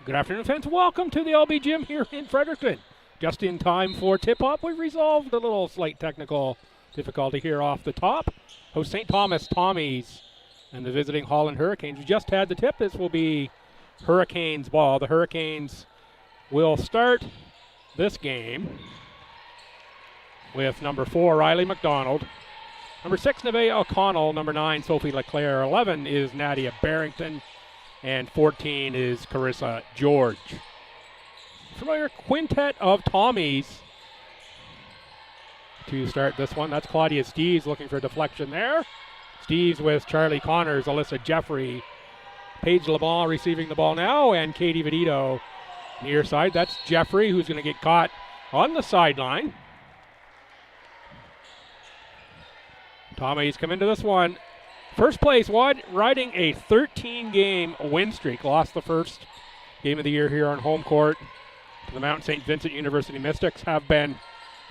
Good afternoon, fans. Welcome to the LB Gym here in Fredericton. Just in time for tip-off. We resolved a little slight technical difficulty here off the top. Host St. Thomas Tommies and the visiting Holland Hurricanes. We just had the tip. This will be Hurricanes ball. The Hurricanes will start this game with number 4, Riley McDonald. Number 6, Nevaeh O'Connell. Number 9, Sophie Leclerc. 11 is Nadia Barrington. And 14 is Carissa George. Familiar quintet of Tommies to start this one. That's Claudia Steeves looking for a deflection there. Steeves with Charlie Connors, Alyssa Jeffrey, Paige LeBlanc receiving the ball now, and Katie Vedito near side. That's Jeffrey who's going to get caught on the sideline. Tommies come into this one. First place, riding a 13-game win streak. Lost the first game of the year here on home court. The Mount St. Vincent University Mystics have been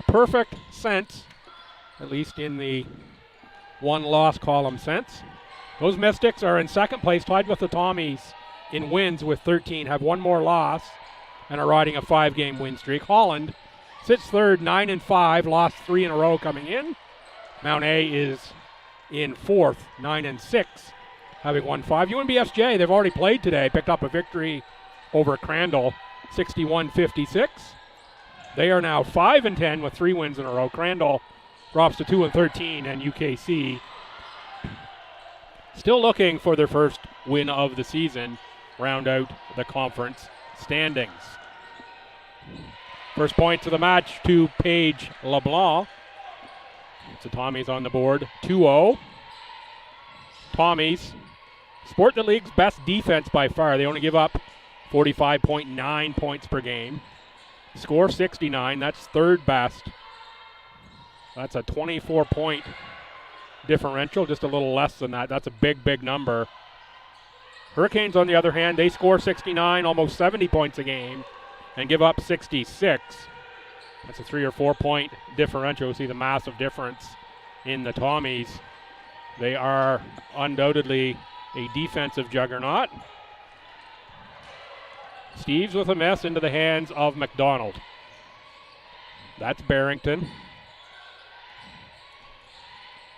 perfect since, at least in the one-loss column since. Those Mystics are in second place, tied with the Tommies in wins with 13, have one more loss, and are riding a 5-game win streak. Holland sits third, 9-5, lost 3 in a row coming in. Mount A is in fourth, 9-6, having won 5. UNBFJ, they've already played today, picked up a victory over Crandall, 61-56. They are now 5-10 with 3 wins in a row. Crandall drops to 2-13, and UKC still looking for their first win of the season, round out the conference standings. First points of the match to Paige LeBlanc. So Tommies on the board, 2-0. Tommies sport the league's best defense by far. They only give up 45.9 points per game. Score 69, that's third best. That's a 24-point differential, just a little less than that. That's a big, big number. Hurricanes, on the other hand, they score 69, almost 70 points a game, and give up 66. That's a 3 or 4 point differential. You see the massive difference in the Tommies. They are undoubtedly a defensive juggernaut. Steeves with a miss into the hands of McDonald. That's Barrington.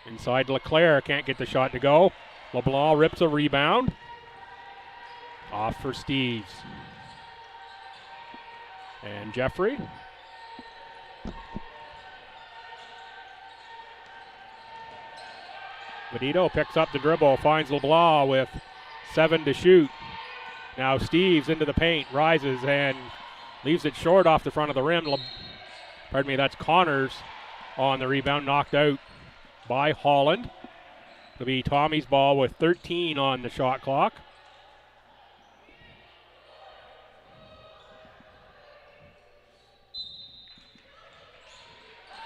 Inside Leclerc, can't get the shot to go. LeBlanc rips a rebound. Off for Steeves. And Jeffrey. Vedito picks up the dribble, finds LeBlanc with 7 to shoot. Now Steeves into the paint, rises and leaves it short off the front of the rim. That's Connors on the rebound, knocked out by Holland. It'll be Tommy's ball with 13 on the shot clock.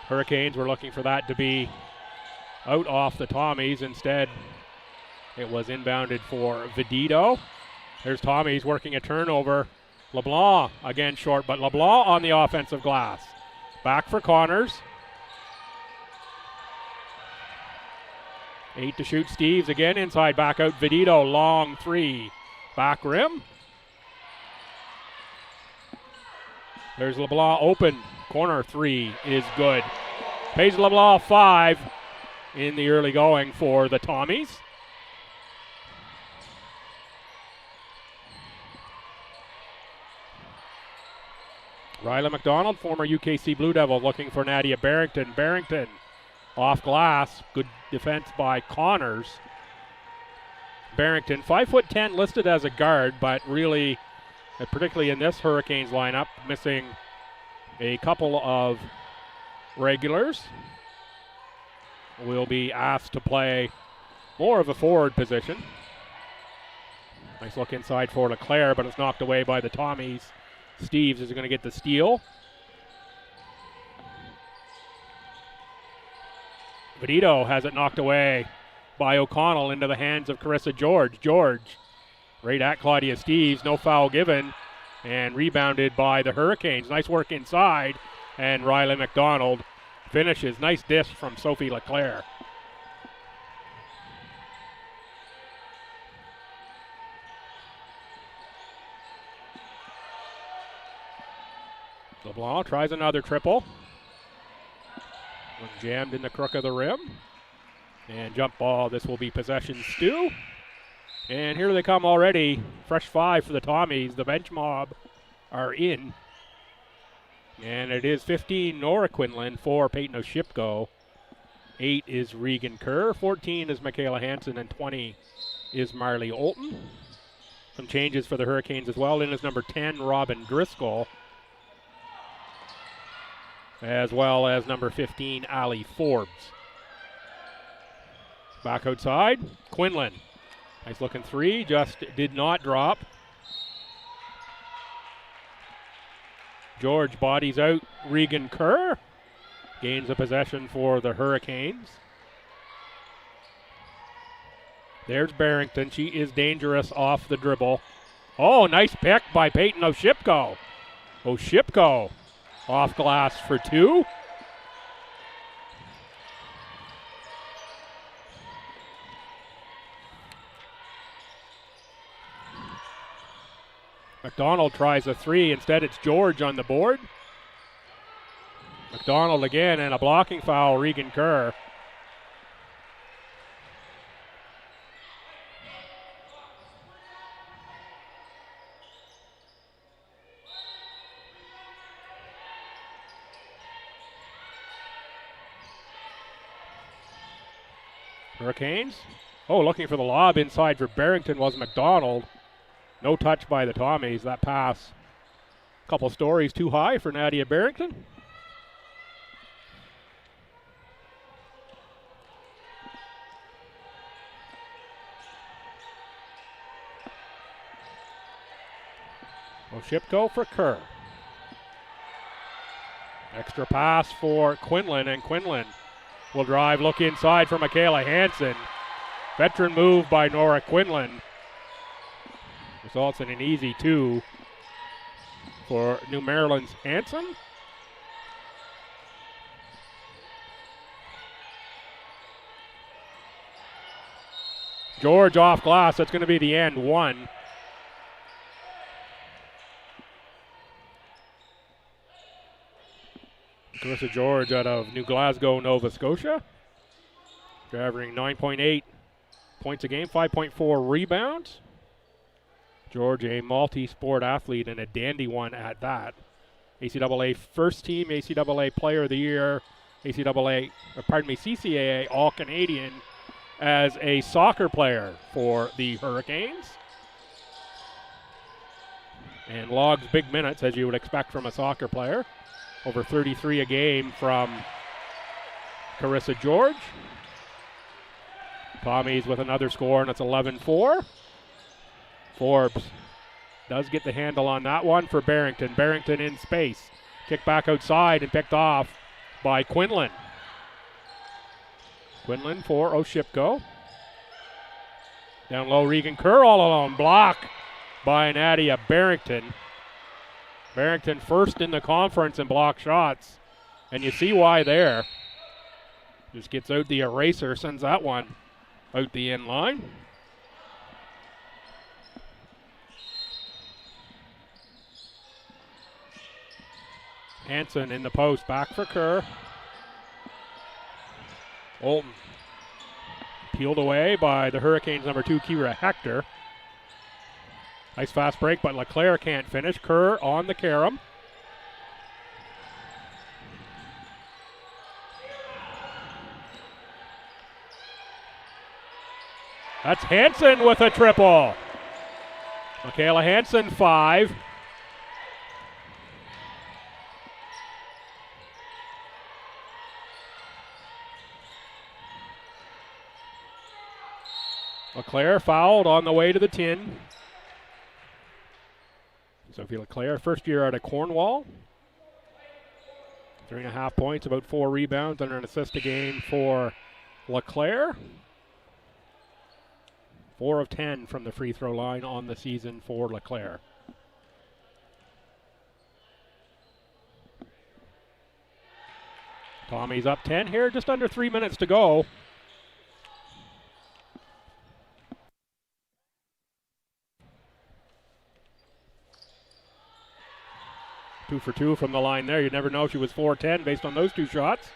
Hurricanes were looking for that to be out off the Tommies. Instead, it was inbounded for Vedito. There's Tommies working a turnover. LeBlanc again short, but LeBlanc on the offensive glass. Back for Connors. 8 to shoot. Steeves again inside, back out Vedito. Long 3. Back rim. There's LeBlanc open. Corner 3 is good. Paige LeBlanc 5 in the early going for the Tommies. Riley McDonald, former UKC Blue Devil, looking for Nadia Barrington. Barrington off glass. Good defense by Connors. Barrington, 5'10", listed as a guard, but really, particularly in this Hurricanes lineup, missing a couple of regulars. Will be asked to play more of a forward position. Nice look inside for Leclerc, but it's knocked away by the Tommies. Steeves is going to get the steal. Vedito has it knocked away by O'Connell into the hands of Carissa George. George right at Claudia Steeves, no foul given, and rebounded by the Hurricanes. Nice work inside, and Riley McDonald finishes. Nice dish from Sophie Leclerc. LeBlanc tries another triple. One jammed in the crook of the rim. And jump ball. This will be possession STU. And here they come already. Fresh 5 for the Tommies. The bench mob are in. And it is 15 Nora Quinlan, 4 Peyton Oshipko. 8 is Regan Kerr. 14 is Michaela Hansen. And 20 is Marley Olton. Some changes for the Hurricanes as well. In is number 10, Robin Driscoll. As well as number 15, Allie Forbes. Back outside, Quinlan. Nice looking 3, just did not drop. George bodies out Regan Kerr. Gains a possession for the Hurricanes. There's Barrington. She is dangerous off the dribble. Oh, nice pick by Peyton Oshipko. Oshipko off glass for 2. McDonald tries a 3. Instead, it's George on the board. McDonald again, and a blocking foul, Regan Kerr. Hurricanes. Oh, looking for the lob inside for Barrington was McDonald. No touch by the Tommies. That pass, a couple stories too high for Nadia Barrington. Oshipko for Kerr. Extra pass for Quinlan, and Quinlan will drive, look inside for Michaela Hansen. Veteran move by Nora Quinlan. Results in an easy 2 for New Maryland's Hansen. George off glass. That's going to be the end 1. Carissa George out of New Glasgow, Nova Scotia. Averaging 9.8 points a game, 5.4 rebounds. George, a multi-sport athlete and a dandy one at that. ACAA first team, ACAA player of the year, CCAA All-Canadian as a soccer player for the Hurricanes. And logs big minutes, as you would expect from a soccer player. Over 33 a game from Carissa George. Tommies with another score, and it's 11-4. Forbes does get the handle on that one for Barrington. Barrington in space. Kick back outside and picked off by Quinlan. Quinlan for Oshipko. Down low, Regan Kerr all alone. Block by Nadia Barrington. Barrington first in the conference in block shots. And you see why there. Just gets out the eraser, sends that one out the end line. Hansen in the post, back for Kerr. Olton peeled away by the Hurricanes' number 2, Kira Hector. Nice fast break, but LeClaire can't finish. Kerr on the carom. That's Hansen with a triple. Michaela Hansen, 5. LeClaire fouled on the way to the tin. Sophie LeClaire, first year out of Cornwall. 3.5 points, about 4 rebounds, under an assist a game for LeClaire. 4 of 10 from the free throw line on the season for LeClaire. Tommy's up 10 here, just under 3 minutes to go. 2 for 2 from the line there. You never know if she was 4-10 based on those 2 shots.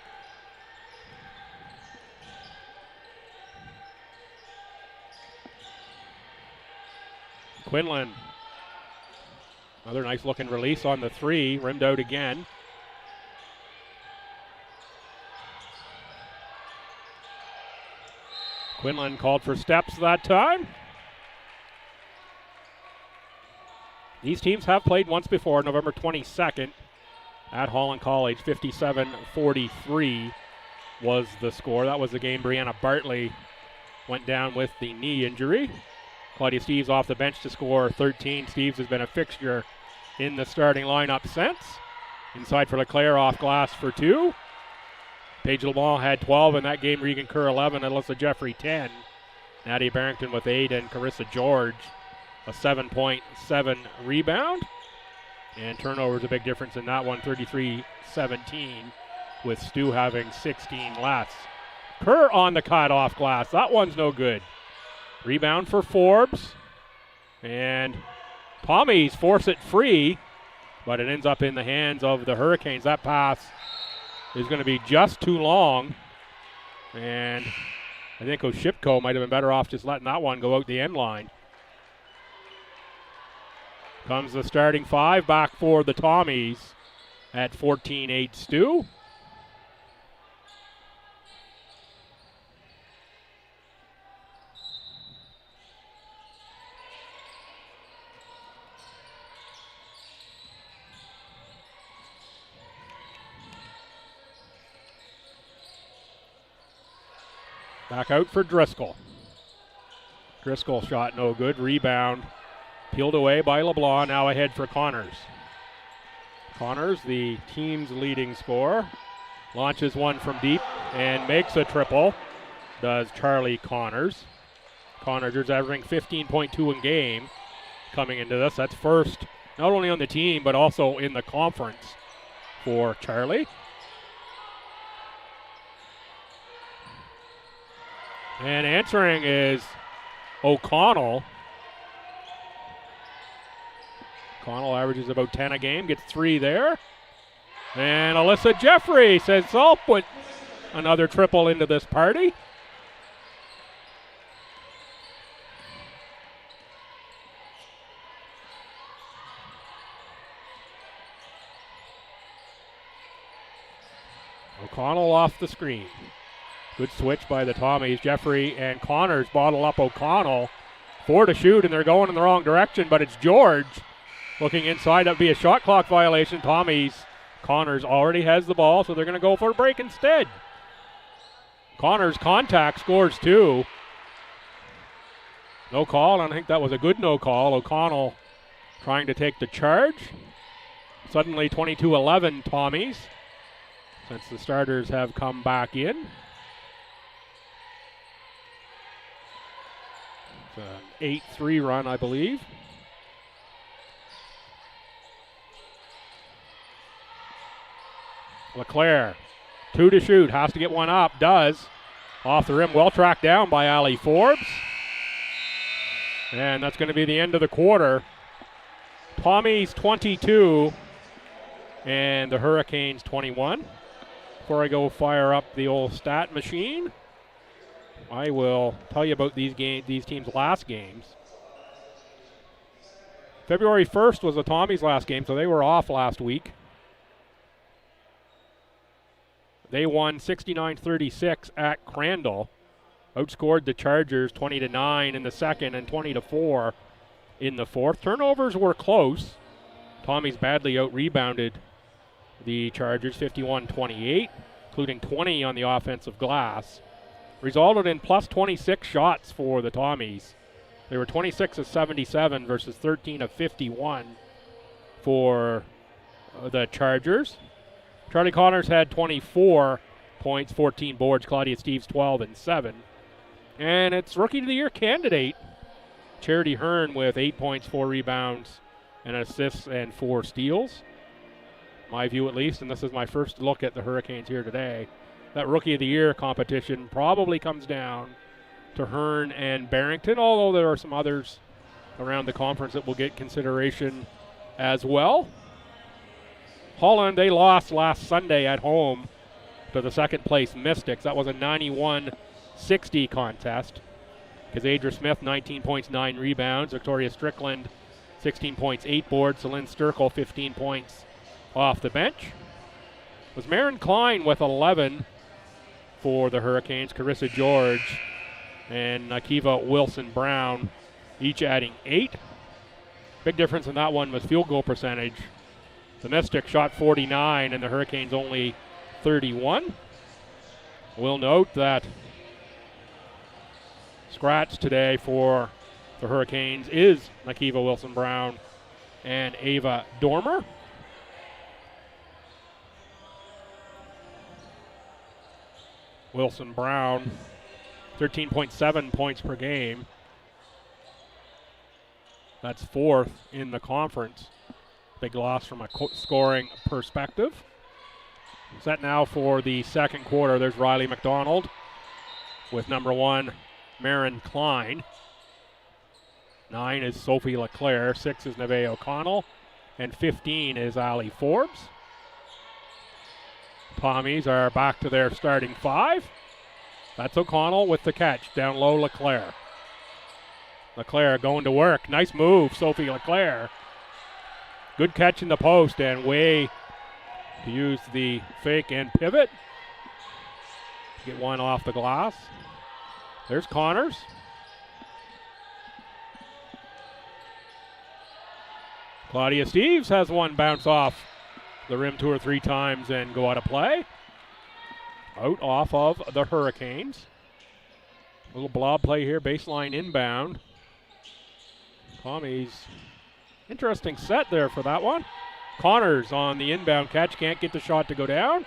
Quinlan. Another nice looking release on the 3. Rimmed out again. Quinlan called for steps that time. These teams have played once before, November 22nd at Holland College. 57-43 was the score. That was the game Brianna Bartley went down with the knee injury. Claudia Steeves off the bench to score 13. Steeves has been a fixture in the starting lineup since. Inside for LeClaire, off glass for 2. Paige LeBlanc had 12 in that game. Regan Kerr 11. Alyssa Jeffrey 10. Nadia Barrington with 8. And Carissa George a 7.7 rebound. And turnover is a big difference in that one. 33-17 with Stu having 16 less. Kerr on the cut off glass. That one's no good. Rebound for Forbes. And Tommy's force it free, but it ends up in the hands of the Hurricanes. That pass is going to be just too long. And I think Oshipko might have been better off just letting that one go out the end line. Comes the starting 5 back for the Tommies at 14-8 Stu. Back out for Driscoll. Driscoll shot no good. Rebound peeled away by LeBlanc. Now ahead for Connors. Connors, the team's leading scorer, launches one from deep and makes a triple. Does Charlie Connors. Connors is averaging 15.2 in game coming into this. That's first not only on the team but also in the conference for Charlie. And answering is O'Connell. O'Connell averages about 10 a game, gets 3 there. And Alyssa Jeffrey says, I'll put another triple into this party. O'Connell off the screen. Good switch by the Tommies. Jeffrey and Connors bottle up O'Connell. 4 to shoot, and they're going in the wrong direction, but it's George looking inside. That would be a shot clock violation. Tommies, Connors already has the ball, so they're going to go for a break instead. Connors contact, scores 2. No call, and I think that was a good no call. O'Connell trying to take the charge. Suddenly 22-11 Tommies, since the starters have come back in. An 8-3 run, I believe. LeClaire, 2 to shoot, has to get one up, does. Off the rim, well tracked down by Allie Forbes. And that's going to be the end of the quarter. Tommies 22 and the Hurricanes 21. Before I go fire up the old stat machine, I will tell you about these teams' last games. February 1st was the Tommies' last game, so they were off last week. They won 69-36 at Crandall. Outscored the Chargers 20-9 in the second and 20-4 in the fourth. Turnovers were close. Tommies badly out-rebounded the Chargers 51-28, including 20 on the offensive glass. Resulted in plus 26 shots for the Tommies. They were 26 of 77 versus 13 of 51 for the Chargers. Charlie Connors had 24 points, 14 boards. Claudia Steeves 12 and 7. And it's Rookie of the Year candidate Charity Hearn with 8 points, 4 rebounds, and assists and 4 steals. My view at least, and this is my first look at the Hurricanes here today. That Rookie of the Year competition probably comes down to Hearn and Barrington, although there are some others around the conference that will get consideration as well. Holland, they lost last Sunday at home to the second place Mystics. That was a 91-60 contest. Kazadra Smith, 19 points, 9 rebounds. Victoria Strickland, 16 points, 8 boards. Celine Sturkel, 15 points off the bench. It was Marin Klein with 11 for the Hurricanes. Carissa George and Akiva Wilson-Brown each adding 8. Big difference in that one was field goal percentage. The Mystics shot 49 and the Hurricanes only 31. We'll note that scratch today for the Hurricanes is Akiva Wilson-Brown and Ava Dormer. Wilson-Brown, 13.7 points per game. That's 4th in the conference. Big loss from a scoring perspective. Set now for the second quarter. There's Riley McDonald with number 1, Marin Klein. 9 is Sophie Leclerc. 6 is Neve O'Connell. And 15 is Ali Forbes. Tommies are back to their starting 5. That's O'Connell with the catch. Down low, Leclerc. Leclerc going to work. Nice move, Sophie Leclerc. Good catch in the post and way to use the fake and pivot. Get one off the glass. There's Connors. Claudia Steeves has one bounce off the rim 2 or 3 times and go out of play. Out off of the Hurricanes. Little blob play here, baseline inbound. Tommy's interesting set there for that one. Connors on the inbound catch, can't get the shot to go down.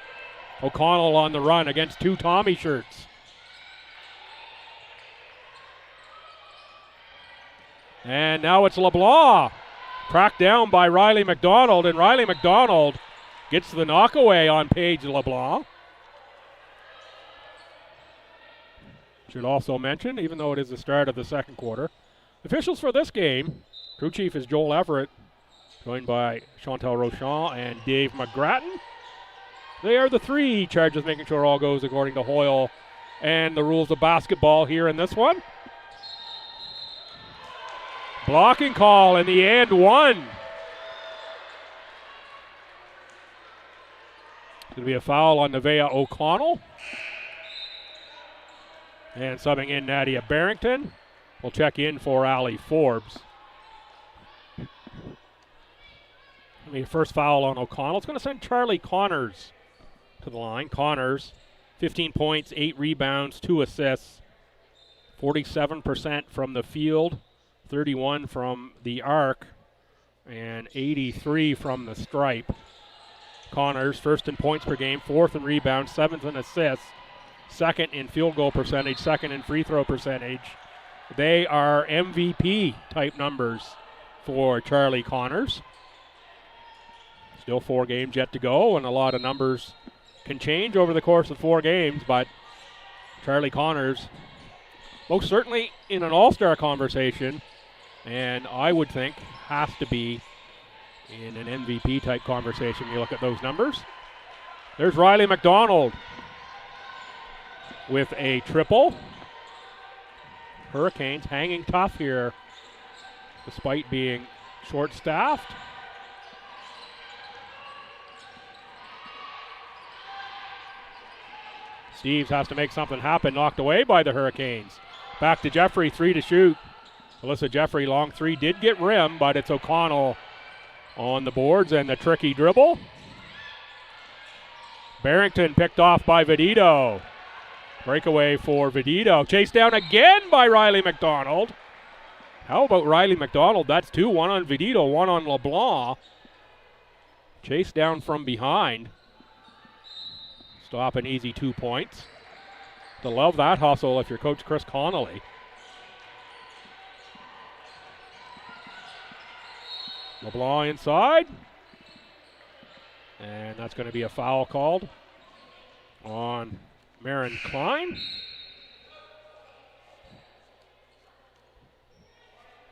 O'Connell on the run against 2 Tommy shirts. And now it's LeBlanc. Tracked down by Riley McDonald, and Riley McDonald gets the knockaway on Paige LeBlanc. Should also mention, even though it is the start of the second quarter, officials for this game, crew chief is Joel Everett, joined by Chantal Rochon and Dave McGrattan. They are the 3 charges making sure all goes according to Hoyle and the rules of basketball here in this one. Blocking call in the and 1. Going to be a foul on Nevaeh O'Connell. And subbing in Nadia Barrington. We'll check in for Ali Forbes. First foul on O'Connell. It's going to send Charlie Connors to the line. Connors, 15 points, 8 rebounds, 2 assists, 47% from the field, 31 from the arc, and 83 from the stripe. Connors, 1st in points per game, 4th in rebounds, 7th in assists, 2nd in field goal percentage, 2nd in free throw percentage. They are MVP type numbers for Charlie Connors. Still 4 games yet to go, and a lot of numbers can change over the course of 4 games, but Charlie Connors most certainly in an all-star conversation, and I would think has to be in an MVP type conversation when you look at those numbers. There's Riley McDonald with a triple. Hurricanes hanging tough here despite being short-staffed. Steeves has to make something happen, knocked away by the Hurricanes. Back to Jeffrey, 3 to shoot. Alyssa Jeffrey, long 3, did get rim, but it's O'Connell on the boards and the tricky dribble. Barrington picked off by Vedito. Breakaway for Vedito. Chased down again by Riley McDonald. How about Riley McDonald? That's 2, 1 on Vedito, 1 on LeBlanc. Chased down from behind. Stop an easy 2 points. To love that hustle if you're Coach Chris Connolly. LeBlanc inside. And that's going to be a foul called on Marin Klein.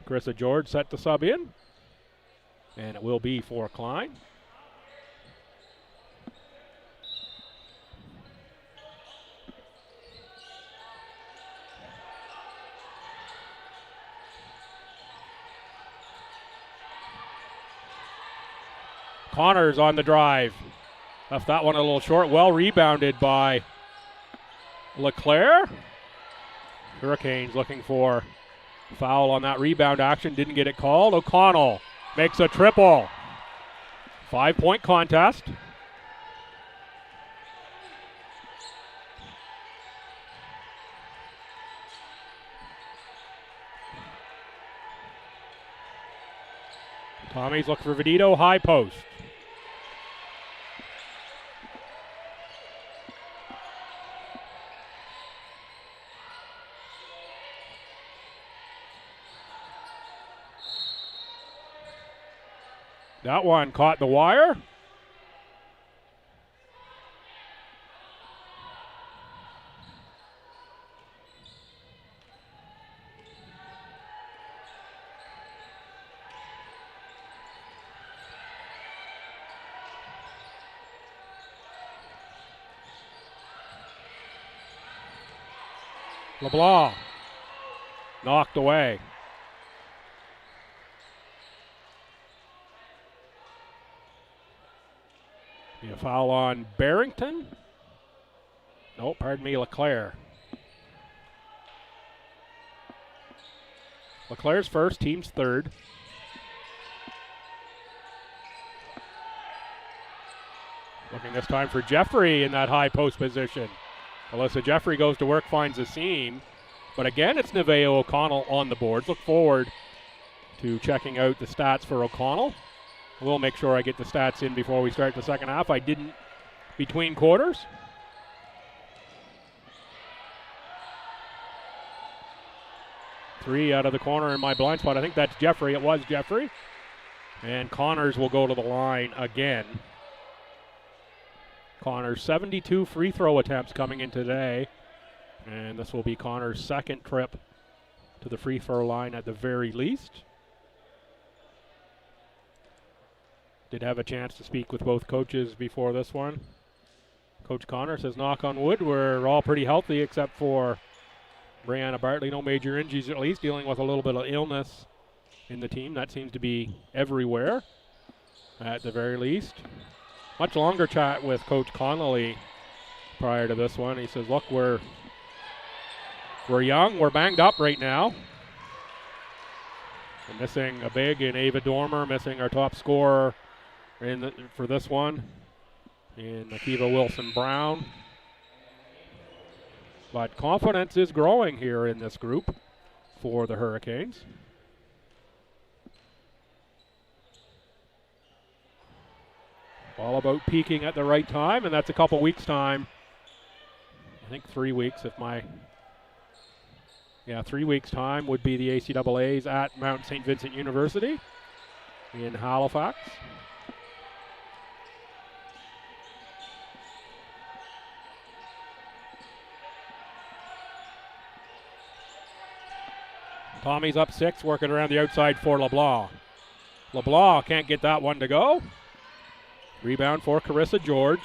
Carissa George set to sub in. And it will be for Klein. Connors on the drive. Left that one a little short. Well rebounded by LeClaire. Hurricanes looking for foul on that rebound action. Didn't get it called. O'Connell makes a triple. 5-point contest. Tommy's looking for Vedito, high post. That one caught the wire. LeBlanc knocked away. Be a foul on Barrington. No, pardon me, LeClaire. LeClaire's first, team's third. Looking this time for Jeffrey in that high post position. Alyssa Jeffrey goes to work, finds a seam. But again, it's Nevaeh O'Connell on the boards. Look forward to checking out the stats for O'Connell. We'll make sure I get the stats in before we start the second half. I didn't between quarters. Three out of the corner in my blind spot. I think that's Jeffrey. It was Jeffrey. And Connors will go to the line again. Connors 72 free throw attempts coming in today. And this will be Connors' second trip to the free throw line at the very least. Did have a chance to speak with both coaches before this one. Coach Connor says, knock on wood, we're all pretty healthy except for Brianna Bartley. No major injuries, at least, dealing with a little bit of illness in the team. That seems to be everywhere at the very least. Much longer chat with Coach Connolly prior to this one. He says, look, we're young, we're banged up right now. We're missing a big in Ava Dormer, missing our top scorer for this one in Akiva Wilson-Brown. But confidence is growing here in this group for the Hurricanes. All about peaking at the right time, and that's a couple weeks' time. I think 3 weeks, 3 weeks' time would be the ACAA's at Mount St. Vincent University in Halifax. Tommy's up 6, working around the outside for LeBlanc. LeBlanc can't get that one to go. Rebound for Carissa George.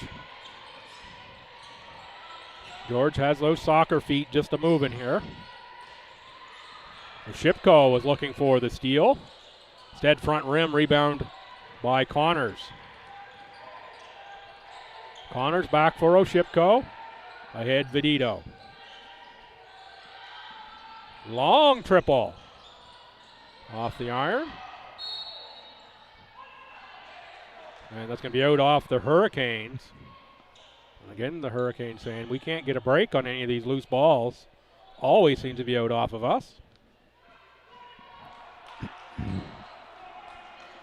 George has those soccer feet just a moving here. Shipko was looking for the steal. Instead, front rim rebound by Connors. Connors back for Oshipko. Ahead Vedito. Long triple. Off the iron. And that's going to be out off the Hurricanes. And again, the Hurricanes saying we can't get a break on any of these loose balls. Always seems to be out off of us.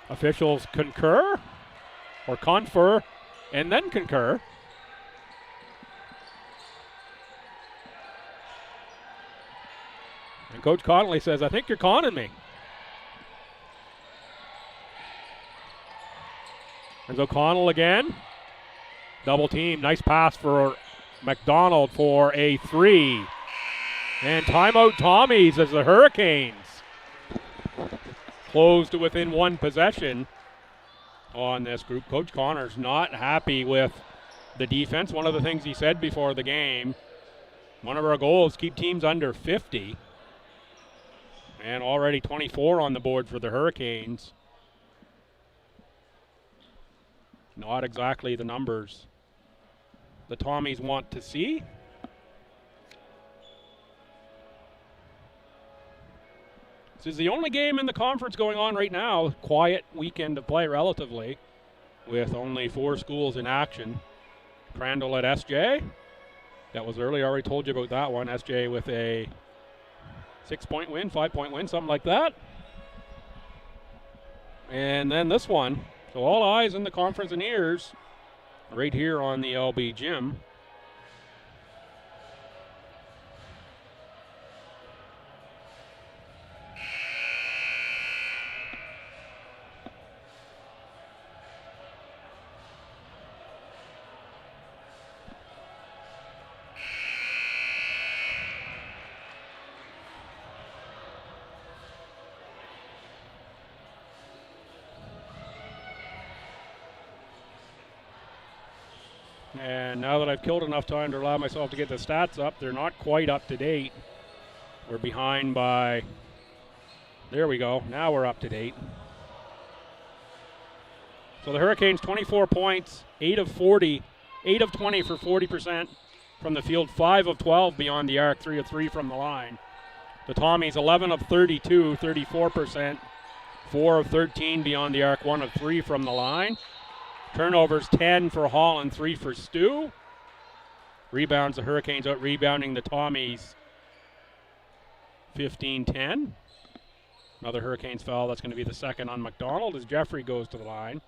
Officials concur, or confer, and then concur. And Coach Connolly says, I think you're conning me. There's O'Connell again. Double team. Nice pass for McDonald for a three. And timeout Tommies as the Hurricanes closed to within one possession on this group. Coach Connor's not happy with the defense. One of the things he said before the game, one of our goals, keep teams under 50. And already 24 on the board for the Hurricanes. Not exactly the numbers the Tommies want to see. This is the only game in the conference going on right now. Quiet weekend of play relatively, with only 4 schools in action. Crandall at SJ. That was early. I already told you about that one. SJ with a 6-point win, 5-point win, something like that. And then this one. So all eyes in the conference and ears right here on the LB Gym. And now that I've killed enough time to allow myself to get the stats up, they're not quite up to date. We're behind by, there we go, now we're up to date. So the Hurricanes 24 points, 8 of 20 for 40% from the field, 5 of 12 beyond the arc, 3 of 3 from the line. The Tommies 11 of 32, 34%, 4 of 13 beyond the arc, 1 of 3 from the line. Turnovers 10 for Holland, 3 for STU. Rebounds, the Hurricanes out rebounding the Tommies 15-10. Another Hurricanes foul, that's going to be the second on McDonald as Jeffrey goes to the line.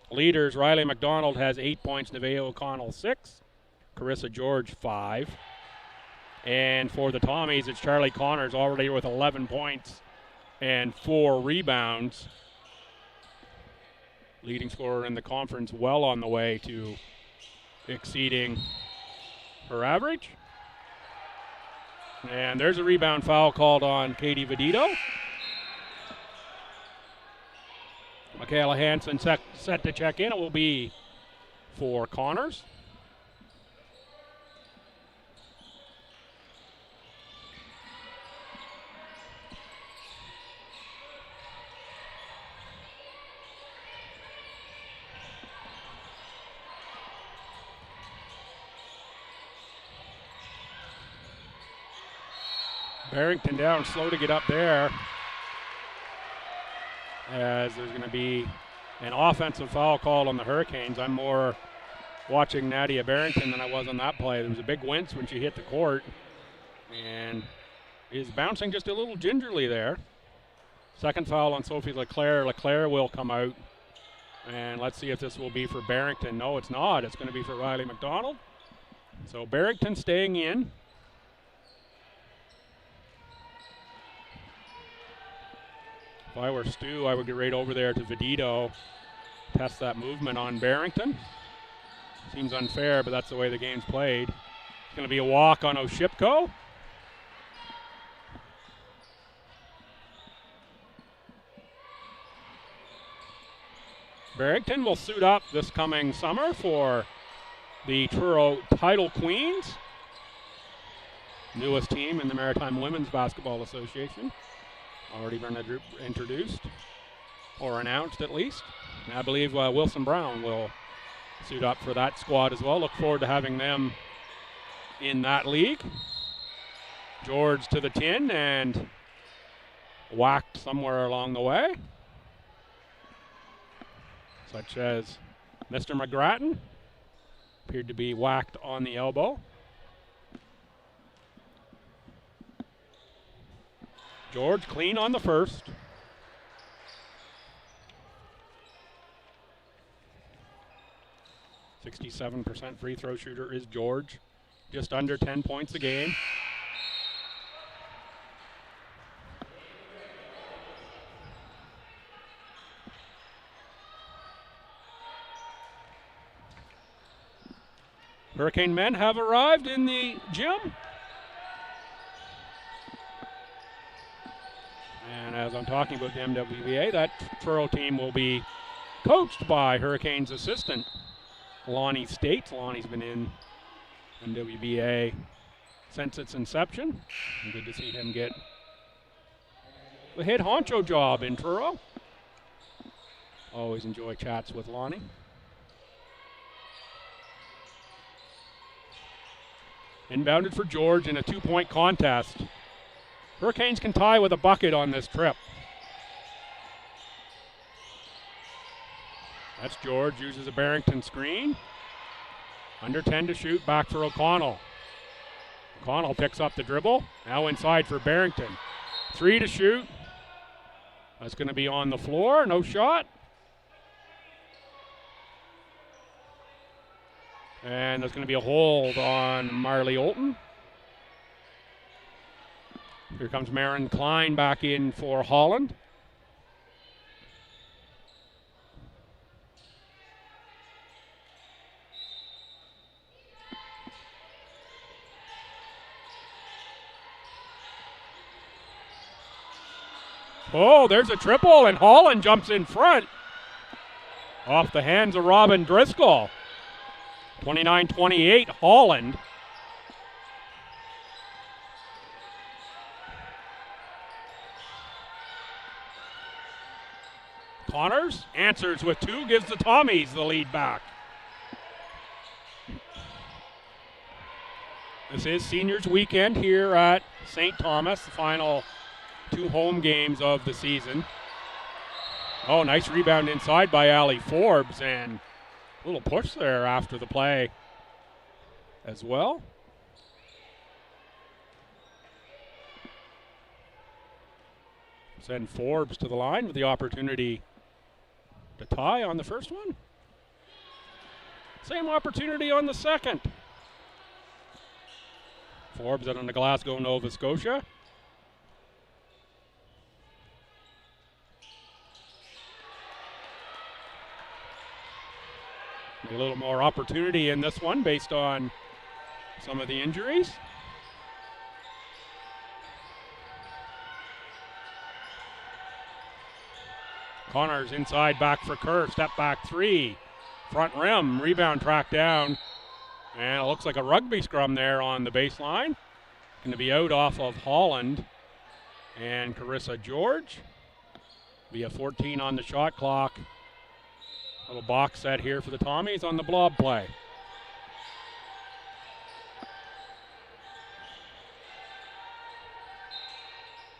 Leaders, Riley McDonald has 8 points, Nevaeh O'Connell 6, Carissa George 5. And for the Tommies, it's Charlie Connors already with 11 points and 4 rebounds. Leading scorer in the conference, well on the way to exceeding her average. And there's a rebound foul called on Katie Vedito. Michaela Hansen set to check in. It will be for Connors. Barrington down, slow to get up there, as there's going to be an offensive foul called on the Hurricanes. I'm more watching Nadia Barrington than I was on that play. There was a big wince when she hit the court and is bouncing just a little gingerly there. Second foul on Sophie Leclerc. Leclerc will come out, and let's see if this will be for Barrington. No, it's not. It's going to be for Riley McDonald. So Barrington staying in. If I were Stu, I would get right over there to Vedito, test that movement on Barrington. Seems unfair, but that's the way the game's played. It's going to be a walk on Oshipko. Barrington will suit up this coming summer for the Truro Title Queens, newest team in the Maritime Women's Basketball Association. Already been introduced, or announced at least. And I believe Wilson Brown will suit up for that squad as well. Look forward to having them in that league. George to the tin and whacked somewhere along the way, such as Mr. McGrattan appeared to be whacked on the elbow. George clean on the first. .67% free throw shooter is George. Just under 10 points a game. Hurricane men have arrived in the gym. And as I'm talking about the MWBA, that Truro team will be coached by Hurricanes assistant Lonnie States. Lonnie's been in MWBA since its inception. And good to see him get the head honcho job in Truro. Always enjoy chats with Lonnie. Inbounded for George in a 2-point contest. Hurricanes can tie with a bucket on this trip. That's George, uses a Barrington screen. Under 10 to shoot, back for O'Connell. O'Connell picks up the dribble, now inside for Barrington. 3 to shoot. That's going to be on the floor, no shot. And there's going to be a hold on Marley Olton. Here comes Marin Klein back in for Holland. Oh, there's a triple, and Holland jumps in front. Off the hands of Robin Driscoll. 29-28, Holland. Connors answers with 2, gives the Tommies the lead back. This is seniors weekend here at St. Thomas, the final 2 home games of the season. Oh, nice rebound inside by Allie Forbes, and a little push there after the play as well. Send Forbes to the line with the opportunity to tie on the first one. Same opportunity on the second. Forbes out on the Glasgow, Nova Scotia. A little more opportunity in this one based on some of the injuries. Connors inside back for Kerr. Step back 3. Front rim. Rebound tracked down. And it looks like a rugby scrum there on the baseline. Going to be out off of Holland and Carissa George. Be a 14 on the shot clock. Little box set here for the Tommies on the blob play.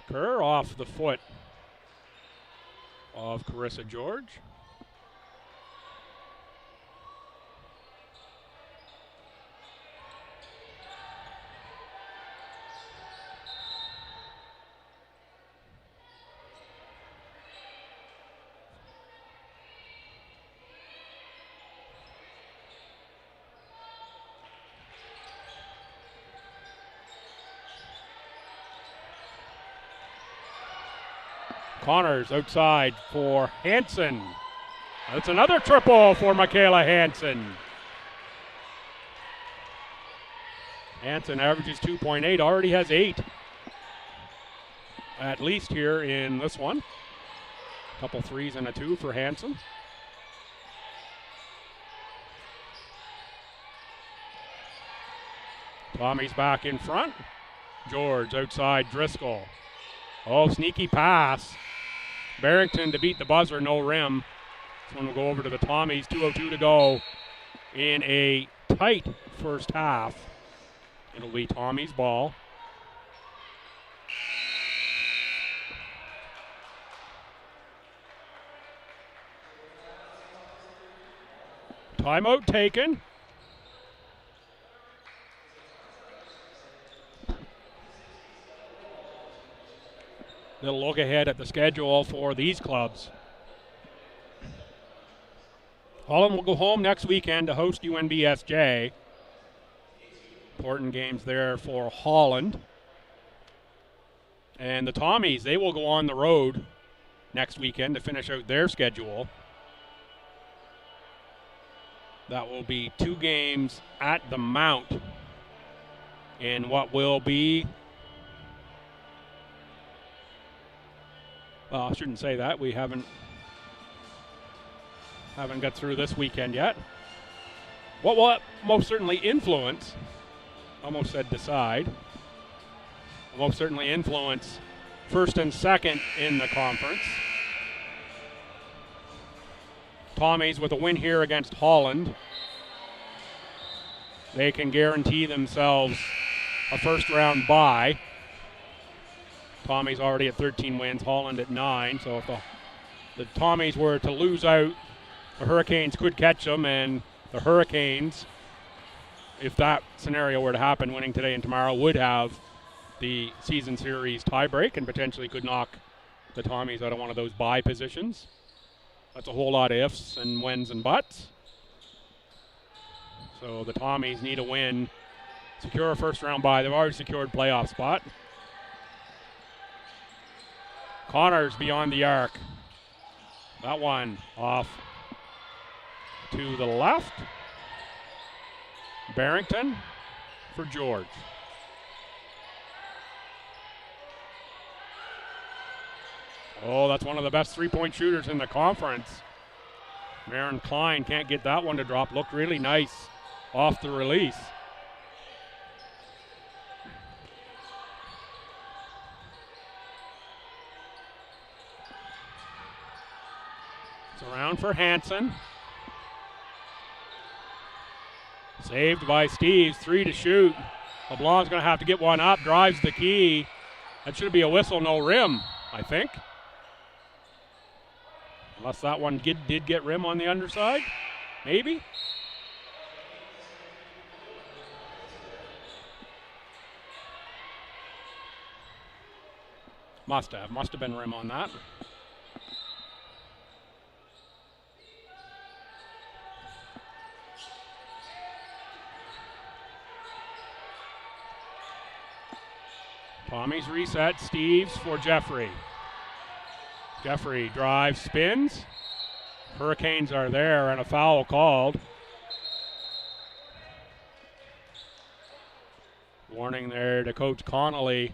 Kerr off the foot of Carissa George. Connors outside for Hansen. That's another triple for Michaela Hansen. Hansen averages 2.8, already has 8. At least here in this one. A couple 3s and a 2 for Hansen. Tommy's back in front. George outside Driscoll. Oh, sneaky pass. Barrington to beat the buzzer, no rim. This one will go over to the Tommies. 2:02 to go in a tight first half. It'll be Tommy's ball. Timeout taken. Little look ahead at the schedule for these clubs. Holland will go home next weekend to host UNBSJ. Important games there for Holland. And the Tommies, they will go on the road next weekend to finish out their schedule. That will be 2 games at the Mount in what will be, well, I shouldn't say that. We haven't got through this weekend yet. What will most certainly influence, almost said decide, will most certainly influence first and second in the conference. Tommies with a win here against Holland. They can guarantee themselves a first-round bye. Tommies already at 13 wins, Holland at 9. So if the Tommies were to lose out, the Hurricanes could catch them, and the Hurricanes, if that scenario were to happen, winning today and tomorrow, would have the season series tiebreak and potentially could knock the Tommies out of one of those bye positions. That's a whole lot of ifs and whens and buts. So the Tommies need a win, secure a first-round bye. They've already secured playoff spot. Connors beyond the arc. That one off to the left. Barrington for George. Oh, that's one of the best three-point shooters in the conference. Marin Klein can't get that one to drop. Looked really nice off the release. It's around for Hansen. Saved by Steves, 3 to shoot. LeBlanc's going to have to get one up, drives the key. That should be a whistle, no rim, I think. Unless that one did get rim on the underside, maybe. Must have been rim on that. Tommy's reset, Steves for Jeffrey. Jeffrey drives, spins. Hurricanes are there and a foul called. Warning there to Coach Connolly.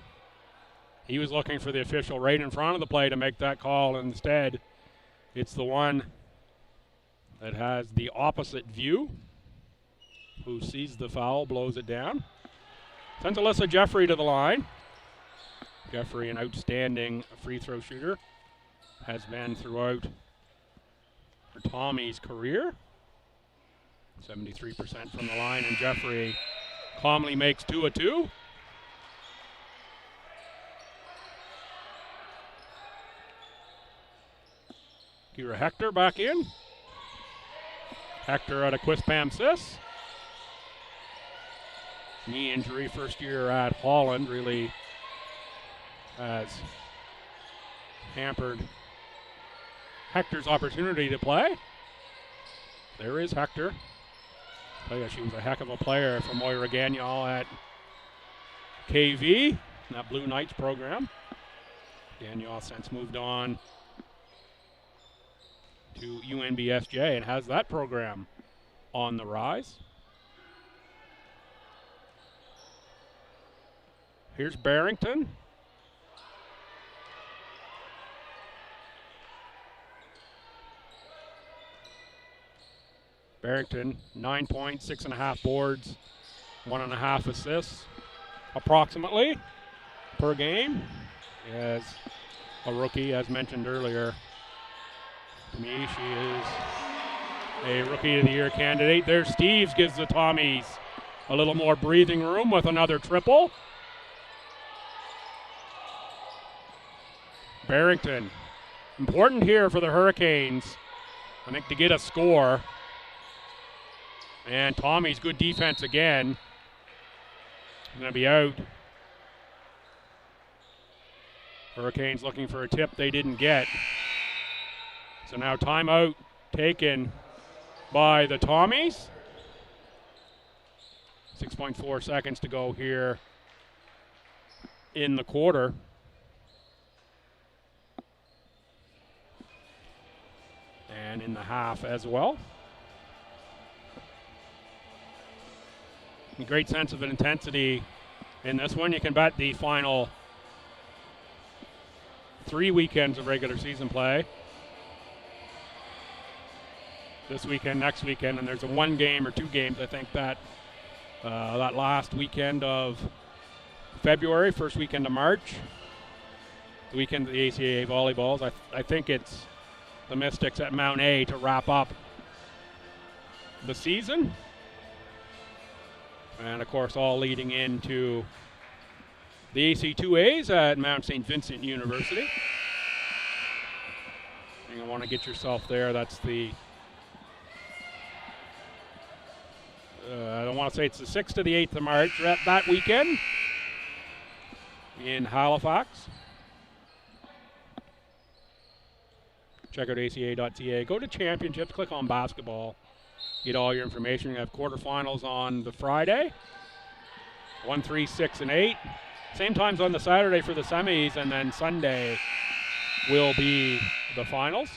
He was looking for the official right in front of the play to make that call. Instead, it's the one that has the opposite view, who sees the foul, blows it down. Sends Alyssa Jeffrey to the line. Jeffrey, an outstanding free throw shooter, has been throughout for Tommy's career. 73% from the line, and Jeffrey calmly makes 2 of 2. Kira Hector back in. Hector at a Quispam sis. Knee injury, first year at Holland, really has hampered Hector's opportunity to play. There is Hector. Tell you, she was a heck of a player for Moira Gagnon at KV, that Blue Knights program. Gagnon since moved on to UNBSJ and has that program on the rise. Here's Barrington. Barrington, 9 points, 6.5 boards, 1.5 assists, approximately, per game. As a rookie, as mentioned earlier, to me, she is a Rookie of the Year candidate. There, Steves gives the Tommies a little more breathing room with another triple. Barrington, important here for the Hurricanes, I think, to get a score. And Tommy's good defense again. Going to be out. Hurricanes looking for a tip they didn't get. So now timeout taken by the Tommies. 6.4 seconds to go here in the quarter. And in the half as well. A great sense of intensity in this one. You can bet the final 3 weekends of regular season play. This weekend, next weekend, and there's a 1 game or 2 games, I think, that last weekend of February, first weekend of March, the weekend of the ACAA volleyballs. I think it's the Mystics at Mount A to wrap up the season. And, of course, all leading into The AC2As at Mount St. Vincent University. And you want to get yourself there. That's the, I don't want to say it's the 6th to the 8th of March that weekend in Halifax. Check out ACA.ca. Go to championships, click on basketball. Get all your information. We have quarterfinals on the Friday. 1, 3, 6, and 8. Same times on the Saturday for the semis, and then Sunday will be the finals.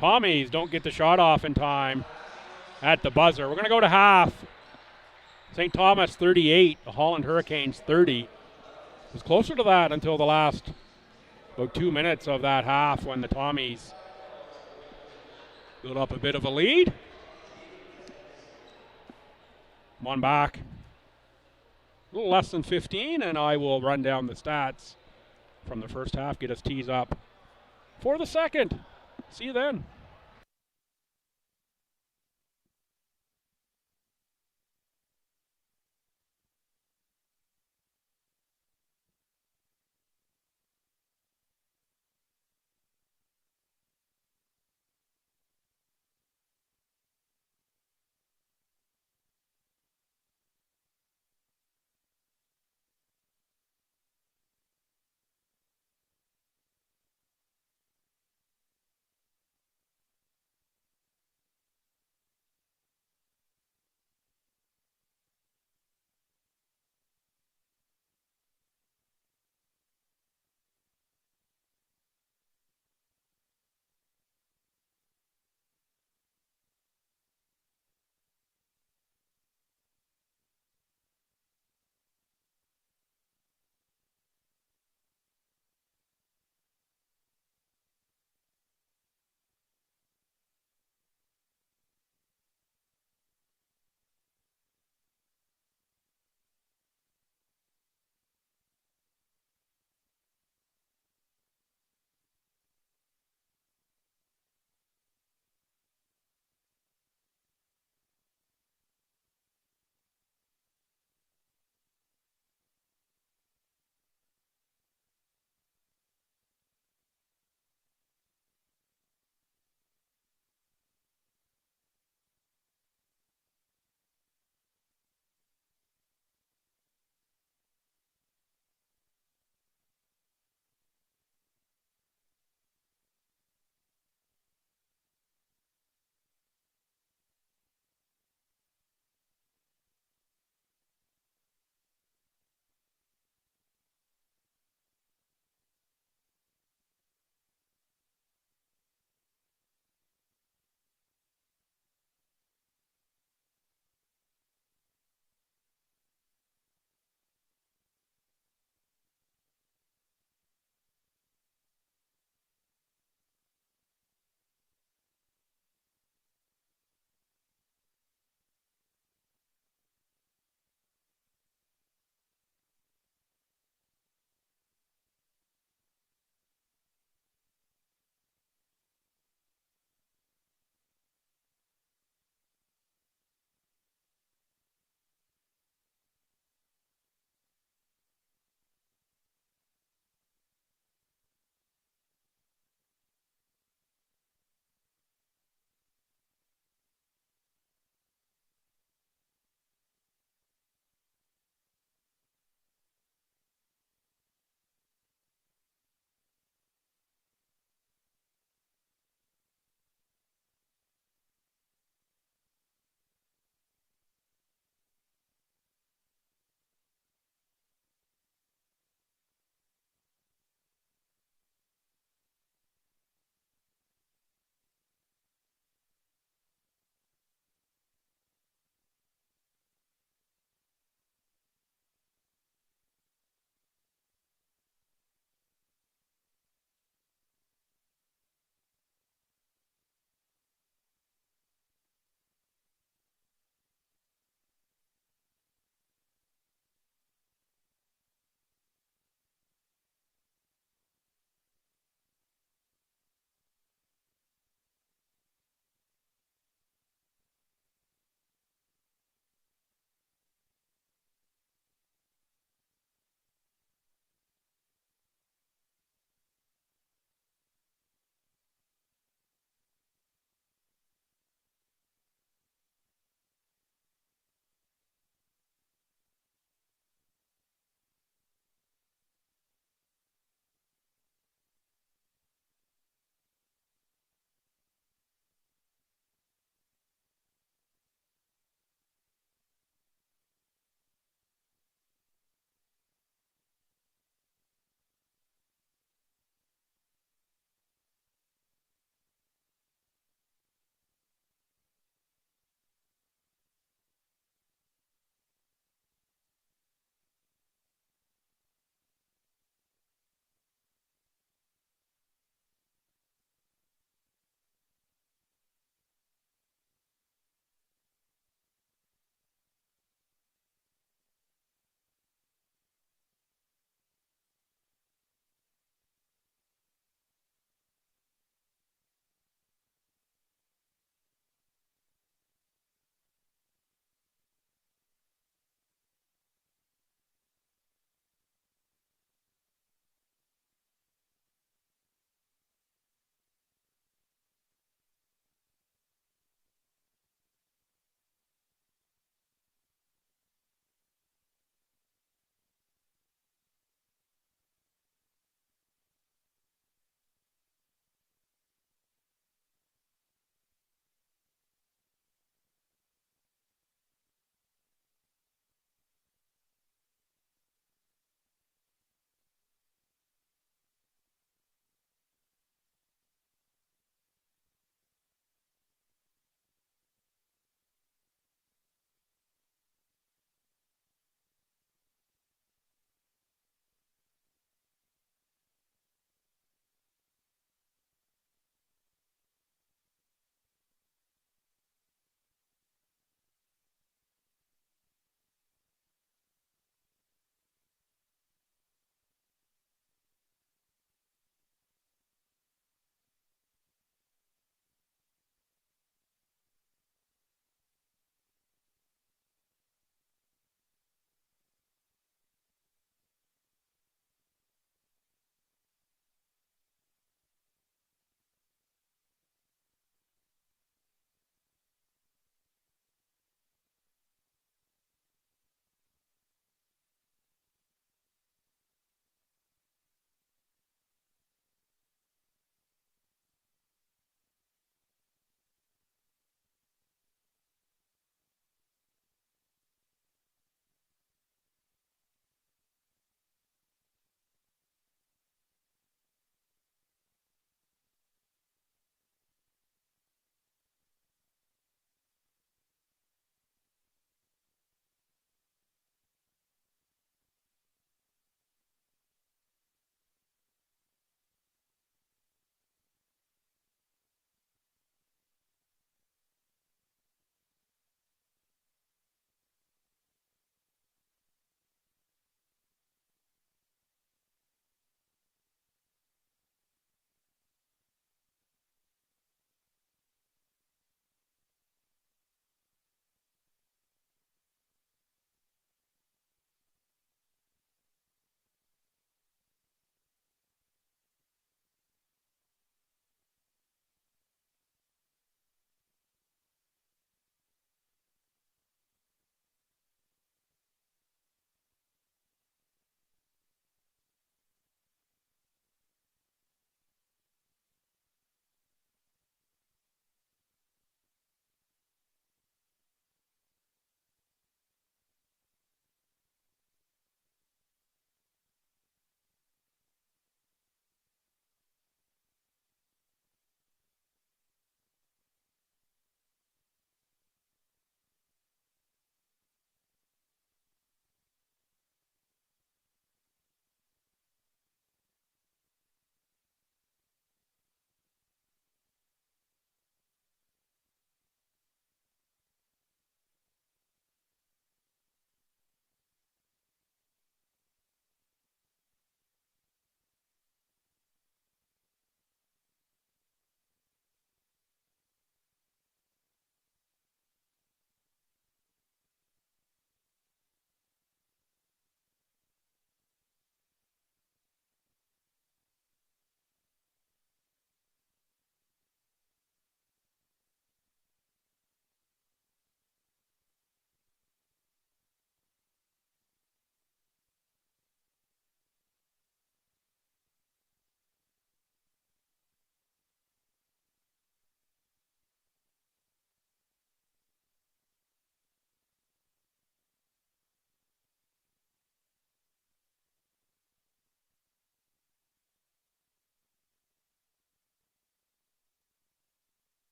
Tommies don't get the shot off in time at the buzzer. We're going to go to half. St. Thomas 38, the Holland Hurricanes 30. It was closer to that until the last about 2 minutes of that half when the Tommies built up a bit of a lead. One back. A little less than 15, and I will run down the stats from the first half, get us tees up for the second. See you then.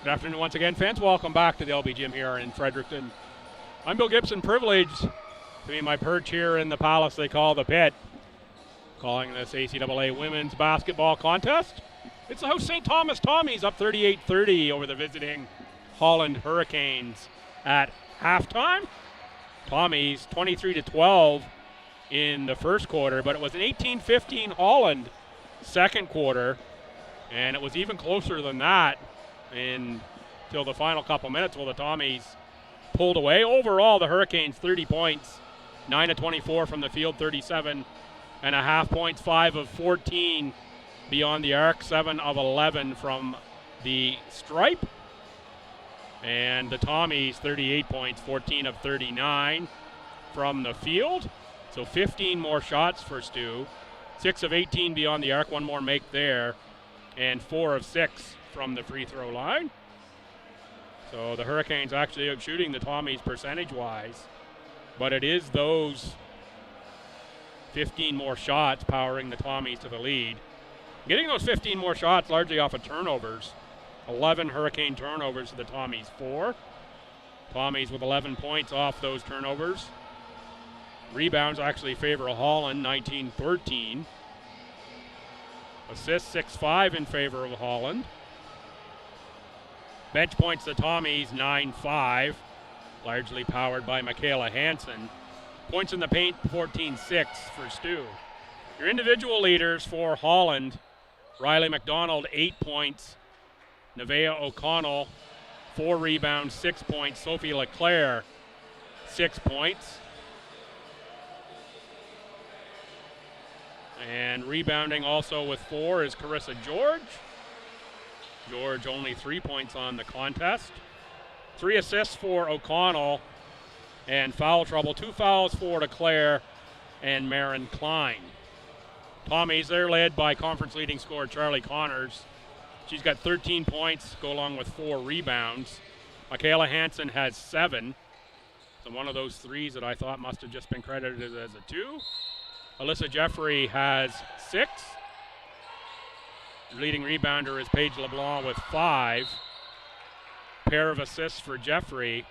Good afternoon once again, fans. Welcome back to the LB Gym here in Fredericton. I'm Bill Gibson, privileged to be my perch here in the palace they call the pit, calling this ACAA women's basketball contest. It's the host St. Thomas Tommies up 38-30 over the visiting Holland Hurricanes at halftime. Tommies 23-12 in the first quarter, but it was an 18-15 Holland second quarter, and it was even closer than that until the final couple minutes while the Tommies pulled away. Overall, the Hurricanes 30 points, 9 of 24 from the field, 37.5 points, 5 of 14 beyond the arc, 7 of 11 from the stripe. And the Tommies 38 points, 14 of 39 from the field. So 15 more shots for STU, 6 of 18 beyond the arc, one more make there, and 4 of 6 from the free throw line. So the Hurricanes actually out shooting the Tommies percentage-wise, but it is those 15 more shots powering the Tommies to the lead. Getting those 15 more shots largely off of turnovers. 11 Hurricane turnovers to the Tommies 4. Tommies with 11 points off those turnovers. Rebounds actually favor Holland, 19-13. Assists 6-5 in favor of Holland. Bench points to Tommies 9-5, largely powered by Michaela Hansen. Points in the paint 14-6 for STU. Your individual leaders for Holland: Riley McDonald 8 points, Nevaeh O'Connell 4 rebounds, 6 points, Sophie Leclerc 6 points. And rebounding also with 4 is Carissa George. George only 3 points on the contest. 3 assists for O'Connell, and foul trouble. 2 fouls for Leclerc and Marin Klein. Tommies, they're led by conference leading scorer Charlie Connors. She's got 13 points, go along with 4 rebounds. Michaela Hansen has 7. So one of those threes that I thought must have just been credited as a 2. Alyssa Jeffrey has 6. Leading rebounder is Paige LeBlanc with 5. Pair of assists for Jeffrey.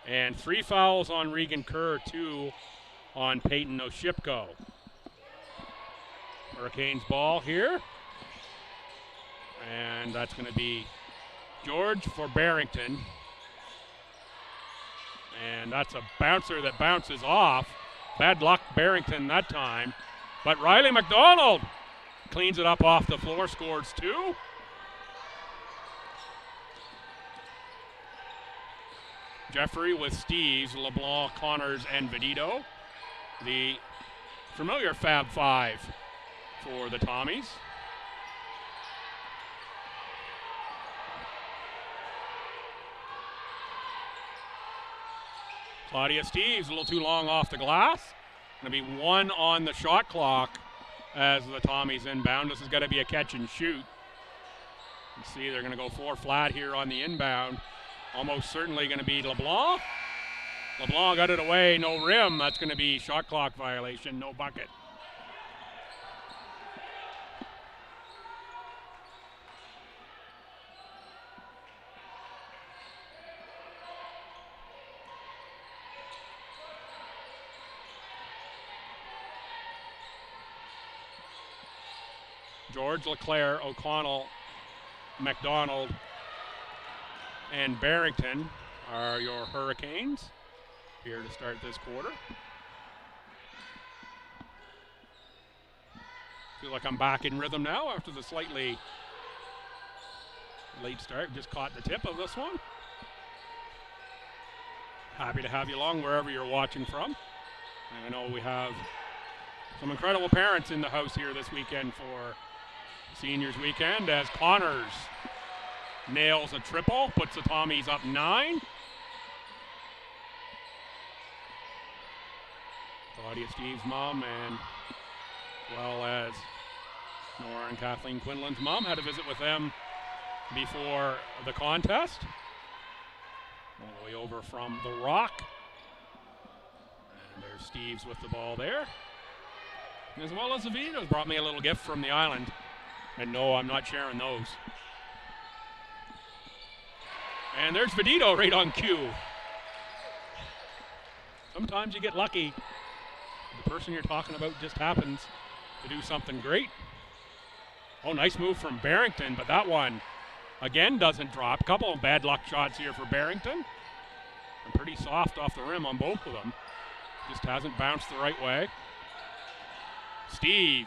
And 3 fouls on Regan Kerr, 2 on Peyton Oshipko. Hurricanes ball here. And that's going to be George for Barrington. And that's a bouncer that bounces off. Bad luck Barrington that time. But Riley McDonald cleans it up off the floor, scores 2. Jeffrey with Steves, LeBlanc, Connors, and Vedito. The familiar Fab 5 for the Tommies. Claudia Steves a little too long off the glass. Going to be 1 on the shot clock as the Tommies inbound. This is going to be a catch and shoot. You see they're going to go 4 flat here on the inbound. Almost certainly going to be LeBlanc. LeBlanc got it away, no rim. That's going to be shot clock violation, no bucket. George, Leclerc, O'Connell, McDonald, and Barrington are your Hurricanes here to start this quarter. Feel like I'm back in rhythm now after the slightly late start. Just caught the tip of this one. Happy to have you along wherever you're watching from. And I know we have some incredible parents in the house here this weekend for Seniors Weekend as Connors nails a triple, puts the Tommies up 9. Claudia Steve's mom, and as well as Nora and Kathleen Quinlan's mom, had a visit with them before the contest. All the way over from the Rock. And there's Steve's with the ball there. And as well as the Vitos brought me a little gift from the island. And no, I'm not sharing those. And there's Vedito right on cue. Sometimes you get lucky. The person you're talking about just happens to do something great. Oh, nice move from Barrington, but that one, again, doesn't drop. Couple of bad luck shots here for Barrington. And pretty soft off the rim on both of them. Just hasn't bounced the right way. Steves.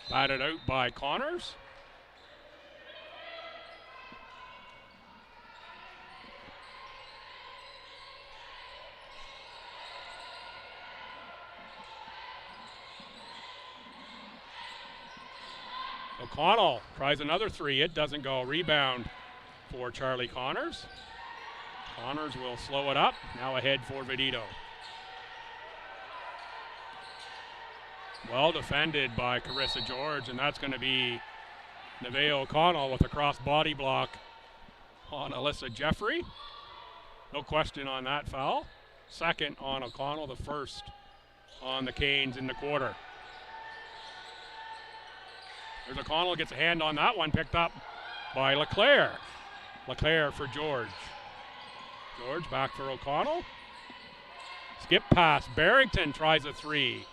Batted out by Connors. O'Connell tries another three. It doesn't go. Rebound for Charlie Connors. Connors will slow it up. Now ahead for Vedito. Well defended by Carissa George, and that's going to be Nevaeh O'Connell with a cross body block on Alyssa Jeffrey. No question on that foul. Second on O'Connell, the first on the Canes in the quarter. There's O'Connell, gets a hand on that one, picked up by LeClaire. LeClaire for George. George back for O'Connell. Skip pass, Barrington tries a three.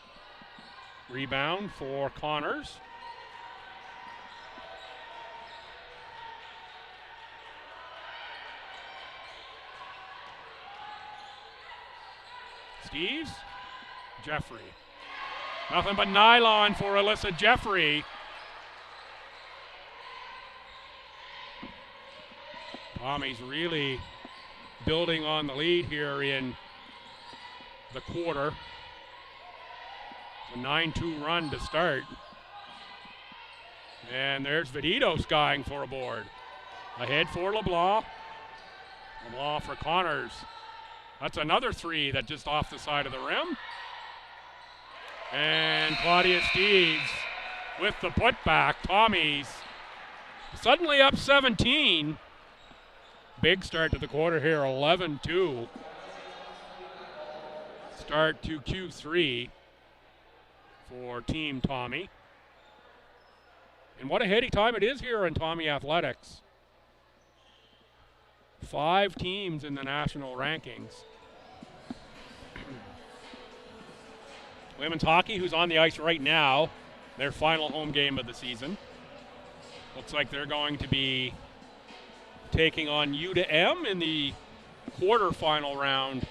Rebound for Connors. Steves, Jeffrey. Nothing but nylon for Alyssa Jeffrey. Tommy's really building on the lead here in the quarter. A 9-2 run to start. And there's Vedito skying for a board. Ahead for LeBlanc. LeBlanc for Connors. That's another three that just off the side of the rim. And Claudia Steves with the putback. Tommy's suddenly up 17. Big start to the quarter here, 11-2. Start to Q3 for Team Tommy. And what a heady time it is here in Tommy Athletics. 5 teams in the national rankings. Women's hockey, who's on the ice right now, their final home game of the season. Looks like they're going to be taking on U2M in the quarterfinal round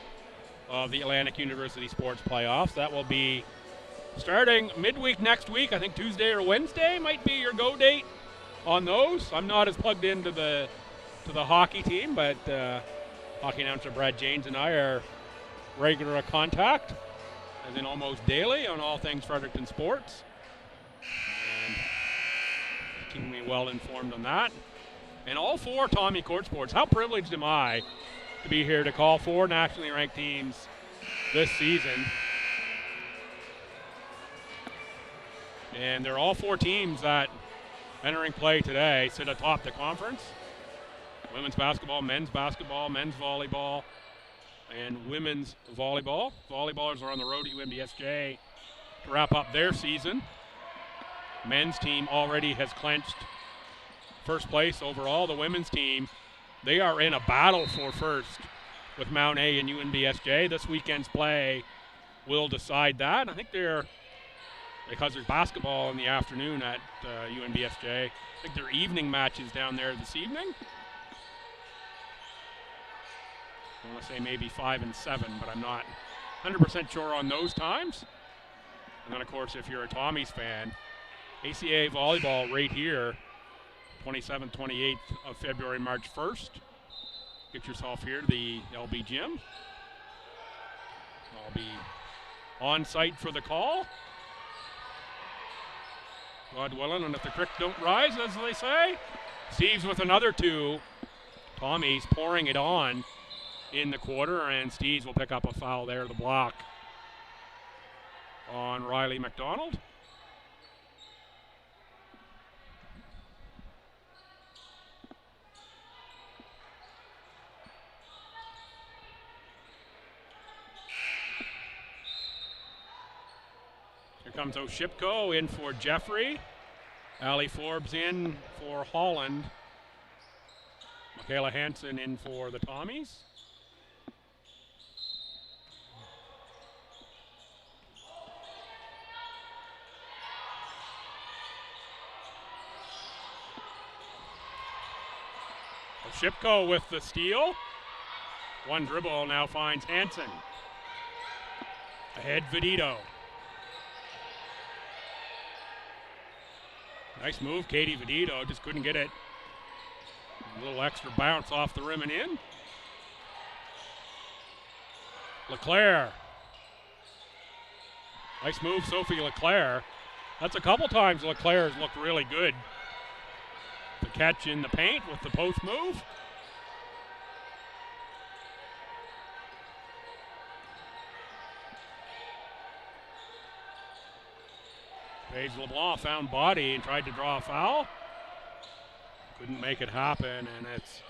of the Atlantic University Sports Playoffs. That will be starting midweek next week. I think Tuesday or Wednesday might be your go date on those. I'm not as plugged into the hockey team, but hockey announcer Brad Janes and I are regular contact, as in almost daily, on all things Fredericton sports. And keeping me well informed on that. And all 4 Tommy Court Sports. How privileged am I to be here to call 4 nationally ranked teams this season. And they're all 4 teams that entering play today sit atop the conference. Women's basketball, men's volleyball, and women's volleyball. Volleyballers are on the road to UMBSJ to wrap up their season. Men's team already has clinched first place overall. The women's team, they are in a battle for first with Mount A and UNBSJ. This weekend's play will decide that. I think because there's basketball in the afternoon at UNBSJ, I think there are evening matches down there this evening. I want to say maybe 5 and 7, but I'm not 100% sure on those times. And then, of course, if you're a Tommy's fan, ACAA volleyball right here, 27th, 28th of February, March 1st. Get yourself here to the LB Gym. I'll be on site for the call. God willing, and if the creek don't rise, as they say. Steve's with another 2. Tommy's pouring it on in the quarter, and Steve's will pick up a foul there, the block on Riley McDonald. Here comes Oshipko in for Jeffrey. Allie Forbes in for Holland. Kayla Hansen in for the Tommies. Shipko with the steal. One dribble now finds Hansen. Ahead Vedito. Nice move, Katie Vedito, just couldn't get it. A little extra bounce off the rim and in. LeClaire. Nice move, Sophie LeClaire. That's a couple times LeClaire's looked really good. The catch in the paint with the post move. Paige LeBlanc found body and tried to draw a foul. Couldn't make it happen, and it's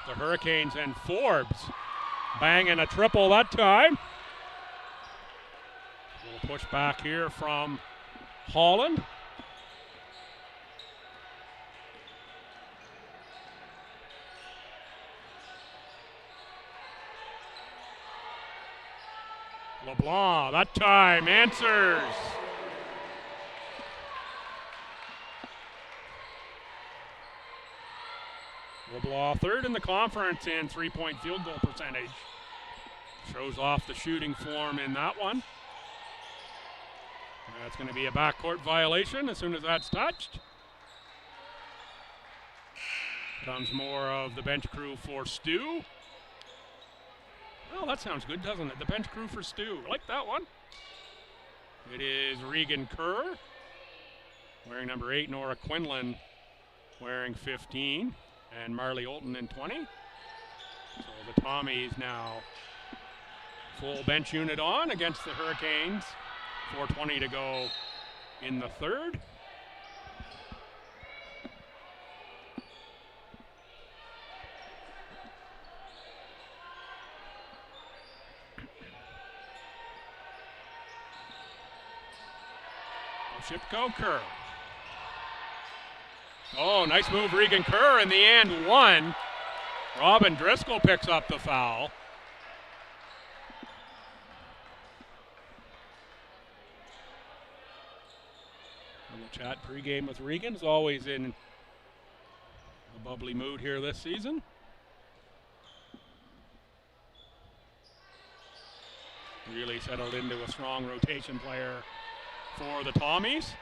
the Hurricanes and Forbes banging a triple that time. A little push back here from Holland. LeBlanc, that time, answers. LeBlanc third in the conference in three-point field goal percentage. Shows off the shooting form in that one. That's going to be a backcourt violation as soon as that's touched. Comes more of the bench crew for STU. Well, that sounds good, doesn't it? The bench crew for STU. I like that one. It is Regan Kerr wearing number 8, Nora Quinlan wearing 15, and Marley Olton in 20. So the Tommies now full bench unit on against the Hurricanes. 4:20 to go in the third. Shipko Kerr. Oh, nice move, Regan Kerr in the and one. Robin Driscoll picks up the foul. And the chat pregame with Regan is always in a bubbly mood here this season. Really settled into a strong rotation player for the Tommies.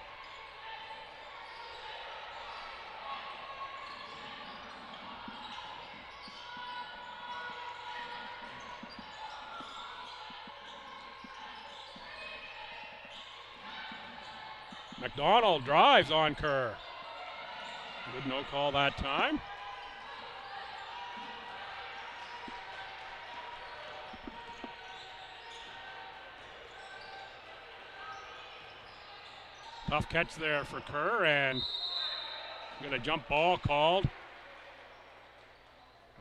McDonald drives on Kerr. Good no call that time. Tough catch there for Kerr, and got a jump ball called.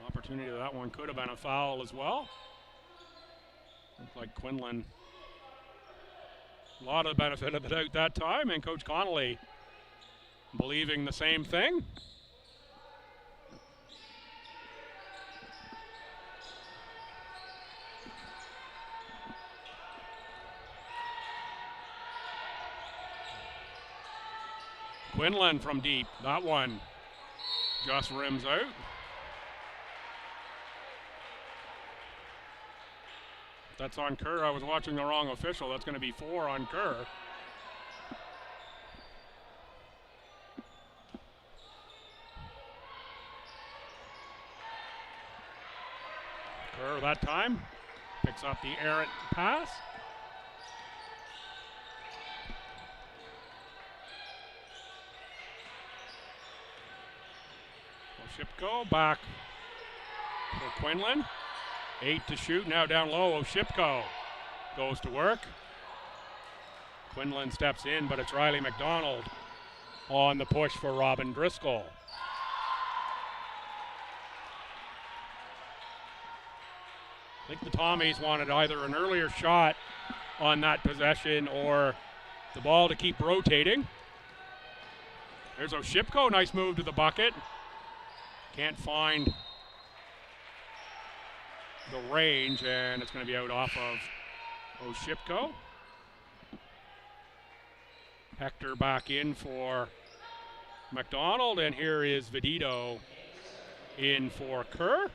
Opportunity that one could have been a foul as well. Looked like Quinlan. A lot of benefit of the doubt that time, and Coach Connolly believing the same thing. Quinlan from deep, that one just rims out. That's on Kerr. I was watching the wrong official. That's going to be 4 on Kerr. Kerr that time picks up the errant pass. Shipko back for Quinlan. 8 to shoot, now down low. Shipko goes to work. Quinlan steps in, but it's Riley McDonald on the push for Robin Driscoll. I think the Tommies wanted either an earlier shot on that possession or the ball to keep rotating. There's Oshipko, nice move to the bucket. Can't find the range, and it's going to be out off of Oshipko. Hector back in for McDonald, and here is Vedito in for Kerr.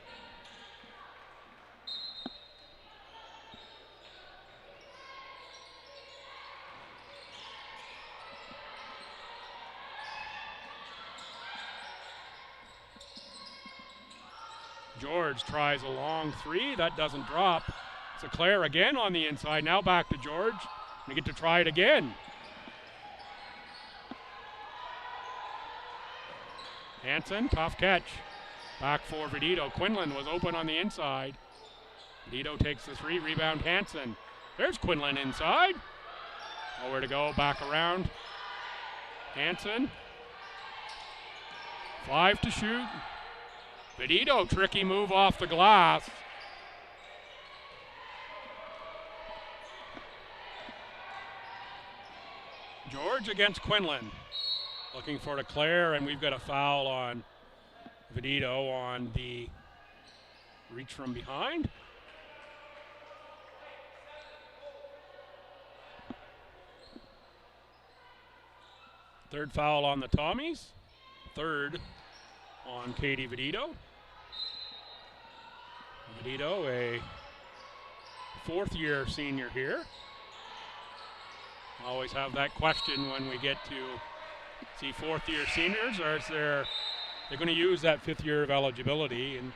George tries a long three. That doesn't drop. Sinclair again on the inside. Now back to George. We get to try it again. Hansen, tough catch. Back for Vedito. Quinlan was open on the inside. Vedito takes the three. Rebound Hansen. There's Quinlan inside. Nowhere to go. Back around. Hansen. 5 to shoot. Vedito, tricky move off the glass. George against Quinlan. Looking for Leclerc, and we've got a foul on Vedito on the reach from behind. Third foul on the Tommies. Third on Katie Vedito. Vedito, a fourth-year senior here. Always have that question when we get to see fourth-year seniors, or is they're going to use that fifth year of eligibility, and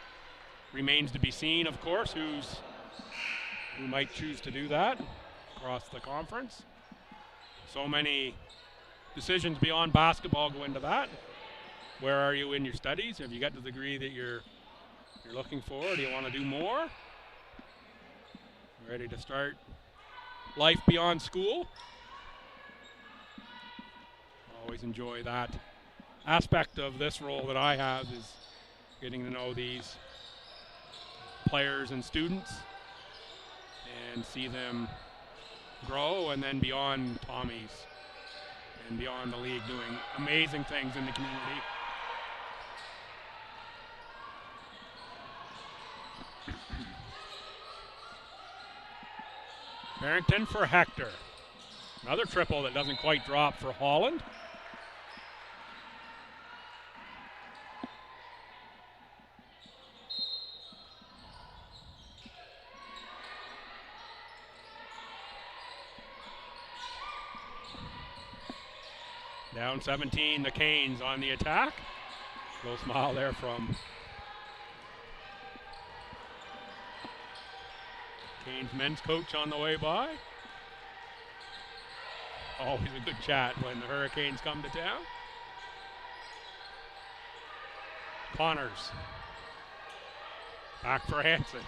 remains to be seen, of course, who might choose to do that across the conference. So many decisions beyond basketball go into that. Where are you in your studies? Have you got the degree that you're looking for? Do you want to do more? Ready to start life beyond school? Always enjoy that aspect of this role that I have, is getting to know these players and students and see them grow, and then beyond Tommies and beyond the league doing amazing things in the community. Barrington for Hector. Another triple that doesn't quite drop for Holland. Down 17, the Canes on the attack. Little smile there from Canes men's coach on the way by. Always a good chat when the Hurricanes come to town. Connors. Back for Hansen.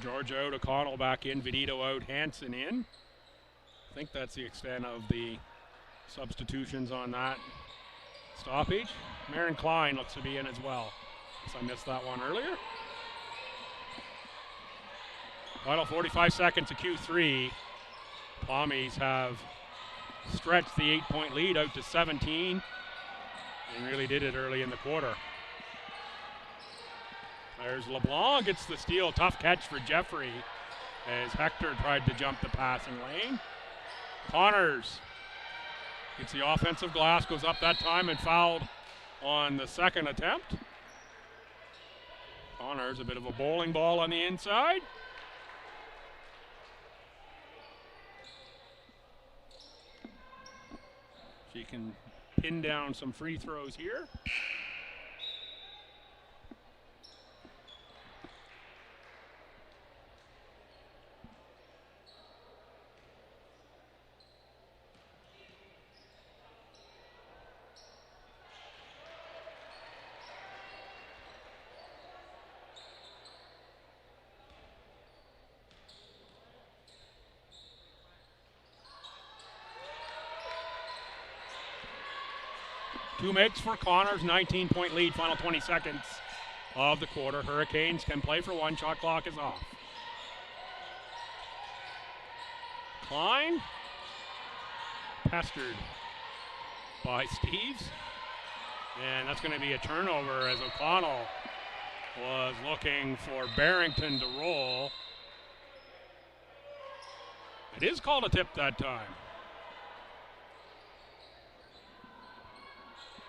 George out, O'Connell back in, Vedito out, Hansen in. I think that's the extent of the substitutions on that stoppage. Marin Klein looks to be in as well, so I missed that one earlier. Final 45 seconds of Q3. Pommies have stretched the 8-point lead out to 17 and really did it early in the quarter. There's LeBlanc, gets the steal. Tough catch for Jeffrey as Hector tried to jump the passing lane. Connors gets the offensive glass, goes up that time and fouled on the second attempt. Connors, a bit of a bowling ball on the inside. She can pin down some free throws here. Two makes for Connors, 19-point lead, final 20 seconds of the quarter. Hurricanes can play for one, shot clock is off. Klein, pestered by Steves, and that's going to be a turnover as O'Connell was looking for Barrington to roll. It is called a tip that time.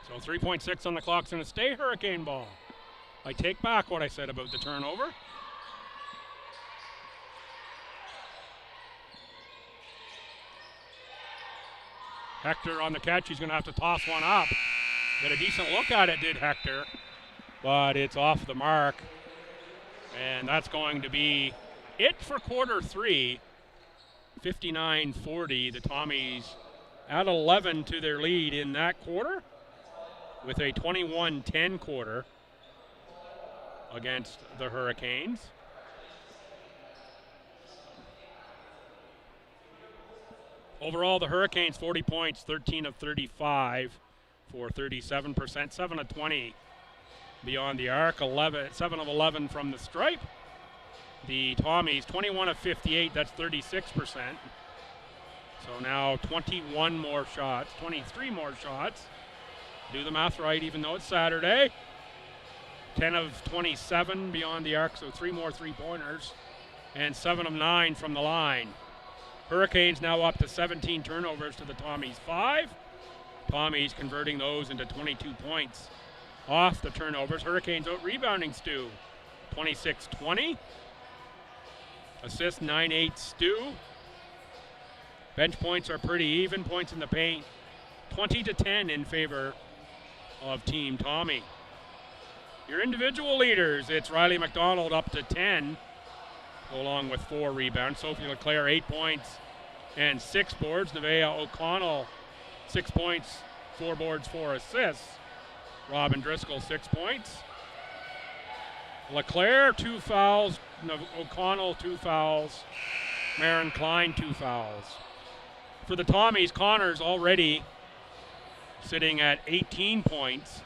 So 3.6 on the clock, it's going to stay Hurricane ball. I take back what I said about the turnover. Hector on the catch, he's going to have to toss one up. Get a decent look at it, did Hector, but it's off the mark. And that's going to be it for quarter three. 59-40, the Tommies add 11 to their lead in that quarter with a 21-10 quarter against the Hurricanes. Overall, the Hurricanes 40 points, 13 of 35 for 37%, 7 of 20 beyond the arc, 7 of 11 from the stripe. The Tommies 21 of 58, that's 36%. So now 21 more shots, 23 more shots. Do the math right, even though it's Saturday. 10 of 27 beyond the arc, so 3 more three-pointers, and 7 of 9 from the line. Hurricanes now up to 17 turnovers to the Tommies 5. Tommies converting those into 22 points off the turnovers. Hurricanes out rebounding Stu, 26-20. Assist 9-8 Stu. Bench points are pretty even. Points in the paint 20-10 in favor of Team Tommy. Your individual leaders, it's Riley McDonald up to 10, along with 4 rebounds. Sophie Leclerc 8 points and 6 boards. Nevaeh O'Connell 6 points, 4 boards, 4 assists. Robin Driscoll 6 points. Leclerc 2 fouls. O'Connell 2 fouls. Marin Klein 2 fouls. For the Tommies, Connors already sitting at 18 points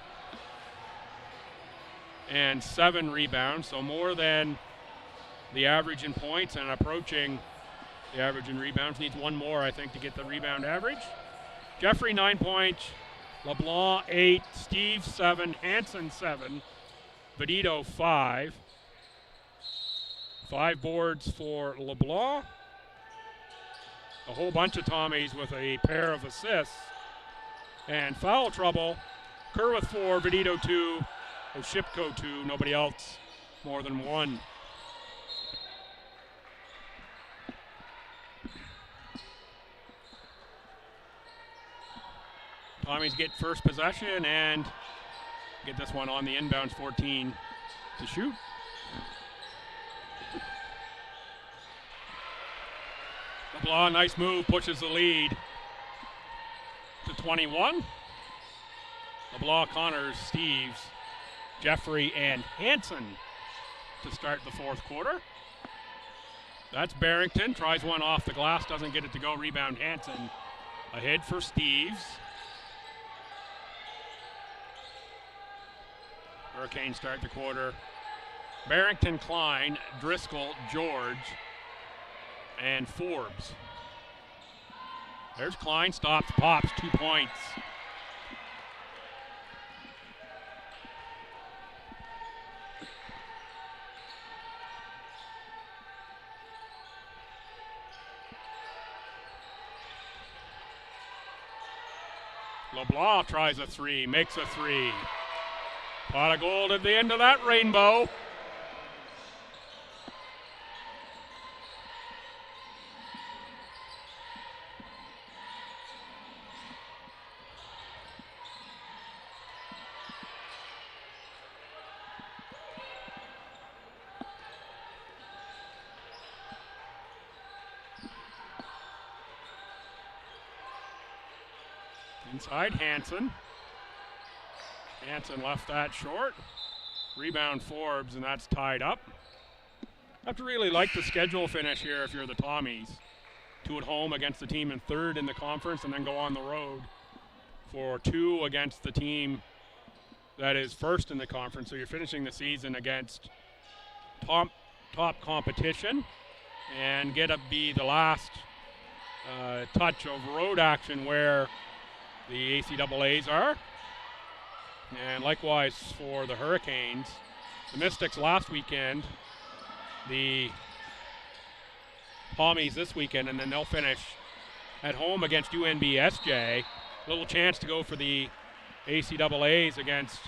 and 7 rebounds, so more than the average in points and approaching the average in rebounds. Needs 1 more, I think, to get the rebound average. Jeffrey 9 points, LeBlanc 8, Steve 7, Hansen 7, Vedito 5. 5 boards for LeBlanc. A whole bunch of Tommies with a pair of assists. And foul trouble. Kerr with 4, Vedito 2, Oshipko 2, nobody else more than 1. Tommies get first possession and get this one on the inbounds, 14 to shoot. LeBlanc, nice move, pushes the lead to 21. LeBlanc, Connors, Steves, Jeffrey, and Hansen to start the fourth quarter. That's Barrington, tries one off the glass, doesn't get it to go. Rebound Hansen. Ahead for Steves. Hurricanes start the quarter. Barrington, Klein, Driscoll, George, and Forbes. There's Klein, stops, pops, 2 points. LeBlanc tries a 3, makes a 3. Pot of gold at the end of that rainbow. Inside Hansen. Hansen left that short. Rebound Forbes, and that's tied up. Have to really like the schedule finish here if you're the Tommies. 2 at home against the team in 3rd in the conference and then go on the road for 2 against the team that is first in the conference. So you're finishing the season against top competition and get to be the last touch of road action where the ACAAs are. And likewise for the Hurricanes, the Mystics last weekend, the Pommies this weekend, and then they'll finish at home against UNBSJ. Little chance to go for the ACAAs against,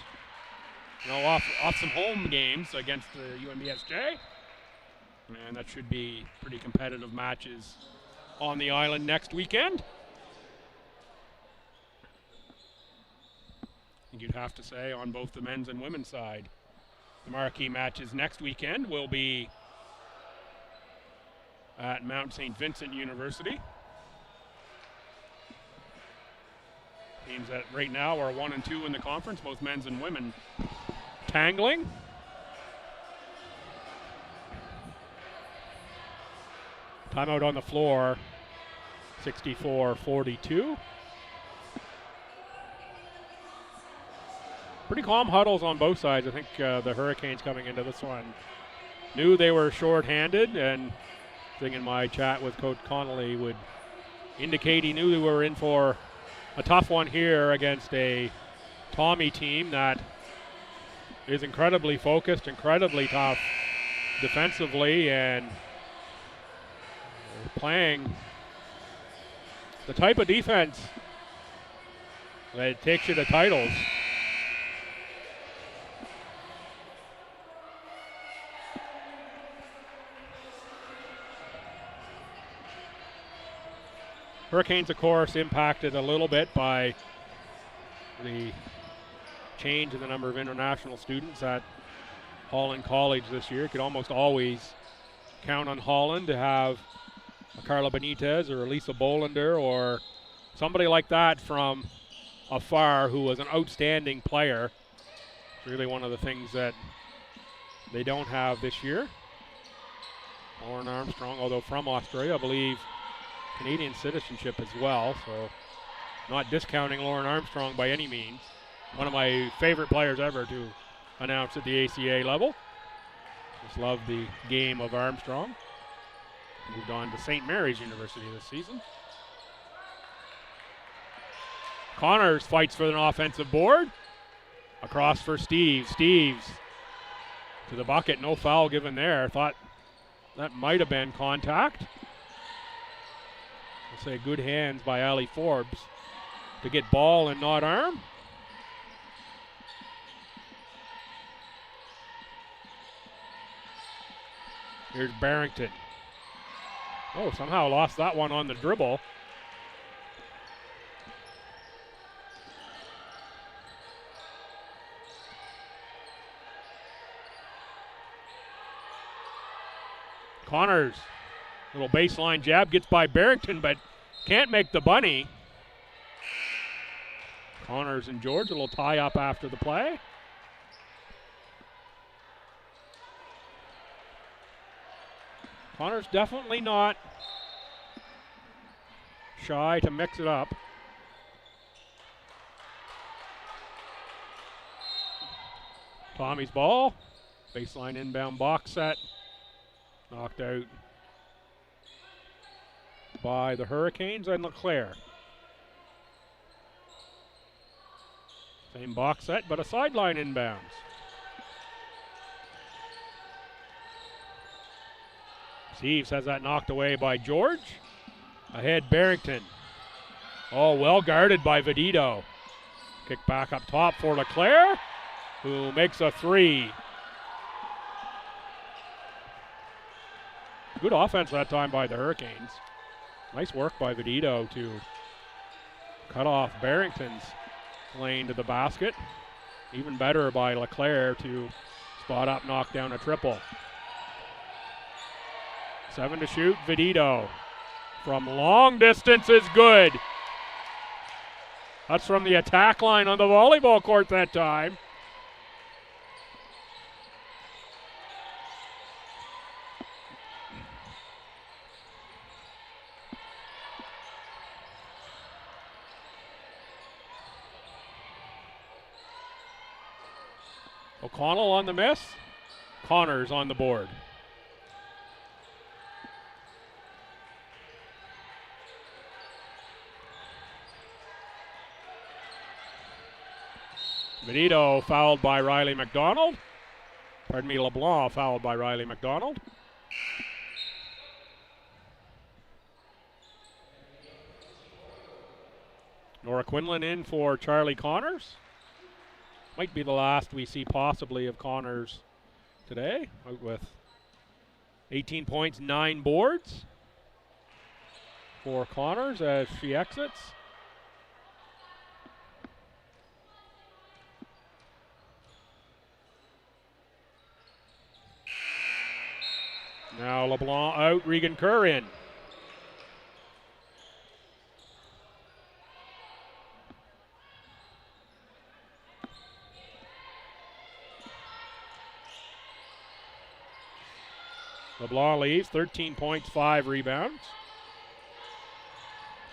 off some home games against the UNBSJ. And that should be pretty competitive matches on the island next weekend. I think you'd have to say on both the men's and women's side. The marquee matches next weekend will be at Mount St. Vincent University. Teams that right now are 1 and 2 in the conference, both men's and women tangling. Timeout on the floor, 64-42. Pretty calm huddles on both sides. I think the Hurricanes coming into this one knew they were short-handed, and I think in my chat with Coach Connolly would indicate he knew they were in for a tough one here against a Tommy team that is incredibly focused, incredibly tough defensively, and playing the type of defense that takes you to titles. Hurricanes, of course, impacted a little bit by the change in the number of international students at Holland College this year. You could almost always count on Holland to have a Carla Benitez or a Lisa Bolander or somebody like that from afar who was an outstanding player. It's really one of the things that they don't have this year. Lauren Armstrong, although from Australia, I believe Canadian citizenship as well, so not discounting Lauren Armstrong by any means. One of my favorite players ever to announce at the ACA level. Just love the game of Armstrong. Moved on to St. Mary's University this season. Connors fights for an offensive board. Across for Steeves. Steeves to the bucket. No foul given there. Thought that might have been contact. I'll say good hands by Allie Forbes to get ball and not arm. Here's Barrington. Oh, somehow lost that one on the dribble. Connors, little baseline jab, gets by Barrington, but can't make the bunny. Connors and George, a little tie up after the play. Connors definitely not shy to mix it up. Tommy's ball, baseline inbound box set, knocked out by the Hurricanes and LeClaire. Same box set, but a sideline inbounds. Steeves has that knocked away by George. Ahead Barrington. Oh, well guarded by Vedito. Kick back up top for LeClaire, who makes a three. Good offense that time by the Hurricanes. Nice work by Vedito to cut off Barrington's lane to the basket. Even better by LeClaire to spot up, knock down a triple. 7 to shoot, Vedito. From long distance is good. That's from the attack line on the volleyball court that time. O'Connell on the miss. Connors on the board. Benito fouled by Riley McDonald. Pardon me, LeBlanc fouled by Riley McDonald. Nora Quinlan in for Charlie Connors. Might be the last we see possibly of Connors today, out with 18 points, 9 boards for Connors as she exits. Now LeBlanc out, Regan Kerr in. LeBlanc leaves, 13 points, 5 rebounds.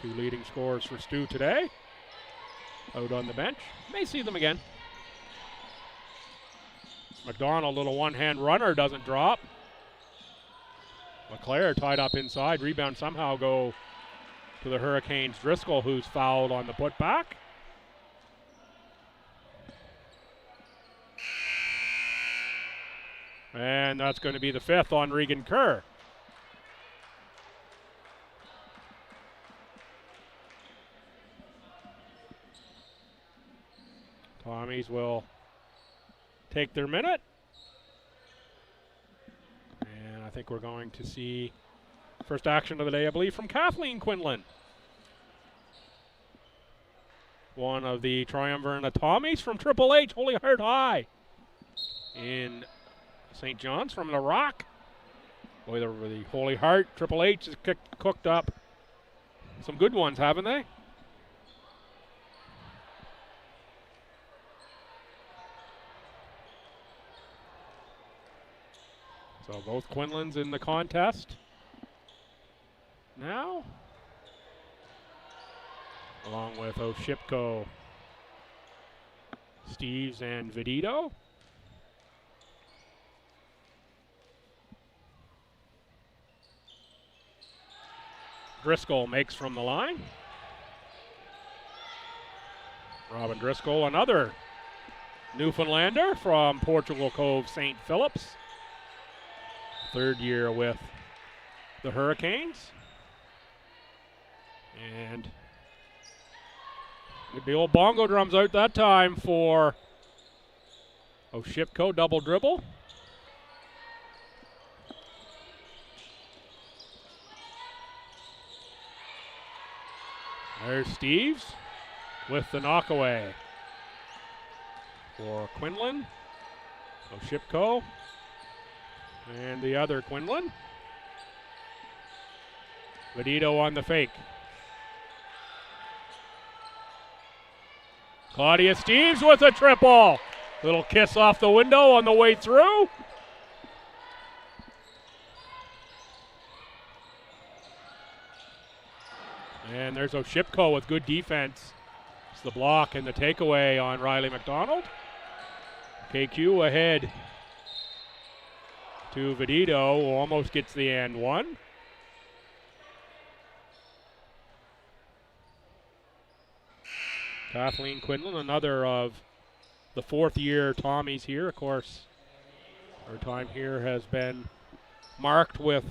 2 leading scorers for STU today. Out on the bench. May see them again. McDonald, little one-hand runner, doesn't drop. LeClaire tied up inside. Rebound somehow go to the Hurricanes. Driscoll, who's fouled on the putback. And that's going to be the 5th on Regan Kerr. Tommies will take their minute. And I think we're going to see first action of the day, I believe, from Kathleen Quinlan. One of the triumvirate Tommies from Triple H, Holy Heart High in St. John's from the Rock. Boy, the Holy Heart, Triple H has cooked up some good ones, haven't they? So both Quinlans in the contest now, along with Oshipko, Steves, and Vidito. Driscoll makes from the line. Robin Driscoll, another Newfoundlander from Portugal Cove St. Philip's. 3rd year with the Hurricanes. And the old bongo drums out that time for Oshipko, double dribble. There's Steves with the knockaway for Quinlan, Oshipko, and the other Quinlan. Vidito on the fake. Claudia Steves with a triple. Little kiss off the window on the way through. And there's Oshipko with good defense. It's the block and the takeaway on Riley McDonald. KQ ahead to Vidito, who almost gets the and one. Kathleen Quinlan, another of the 4th year Tommies here. Of course, her time here has been marked with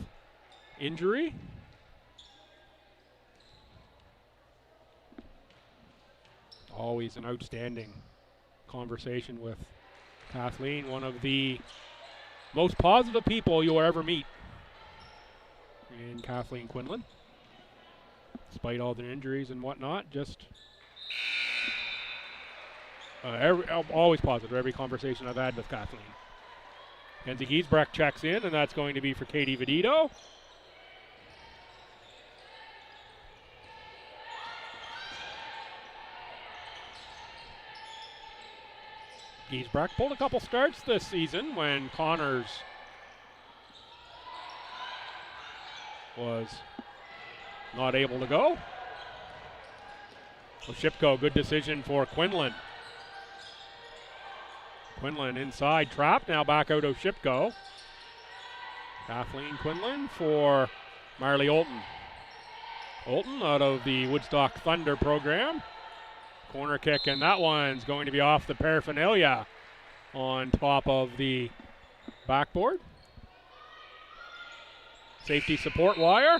injury. Always an outstanding conversation with Kathleen, one of the most positive people you'll ever meet in Kathleen Quinlan. Despite all the injuries and whatnot, just always positive, every conversation I've had with Kathleen. Kenzie Giesbrecht checks in, and that's going to be for Katie Vidito. Giesbrecht pulled a couple starts this season when Connors was not able to go. Oshipko, good decision for Quinlan. Quinlan inside, trapped, now back out of Shipko. Kathleen Quinlan for Marley Olton. Olton out of the Woodstock Thunder program. Corner kick, and that one's going to be off the paraphernalia on top of the backboard. Safety support wire.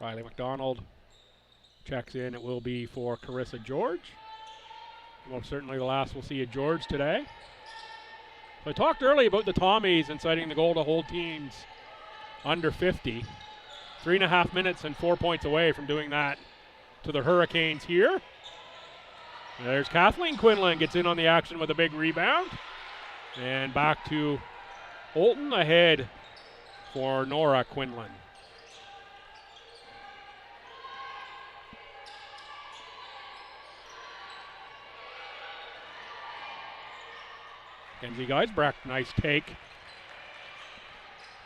Riley McDonald checks in. It will be for Carissa George. Most certainly the last we'll see of George today. So I talked earlier about the Tommies and citing the goal to hold teams under 50. 3.5 minutes and 4 points away from doing that to the Hurricanes here. There's Kathleen Quinlan, gets in on the action with a big rebound. And back to Olton, ahead for Nora Quinlan. Kenzie Geisbrecht, nice take.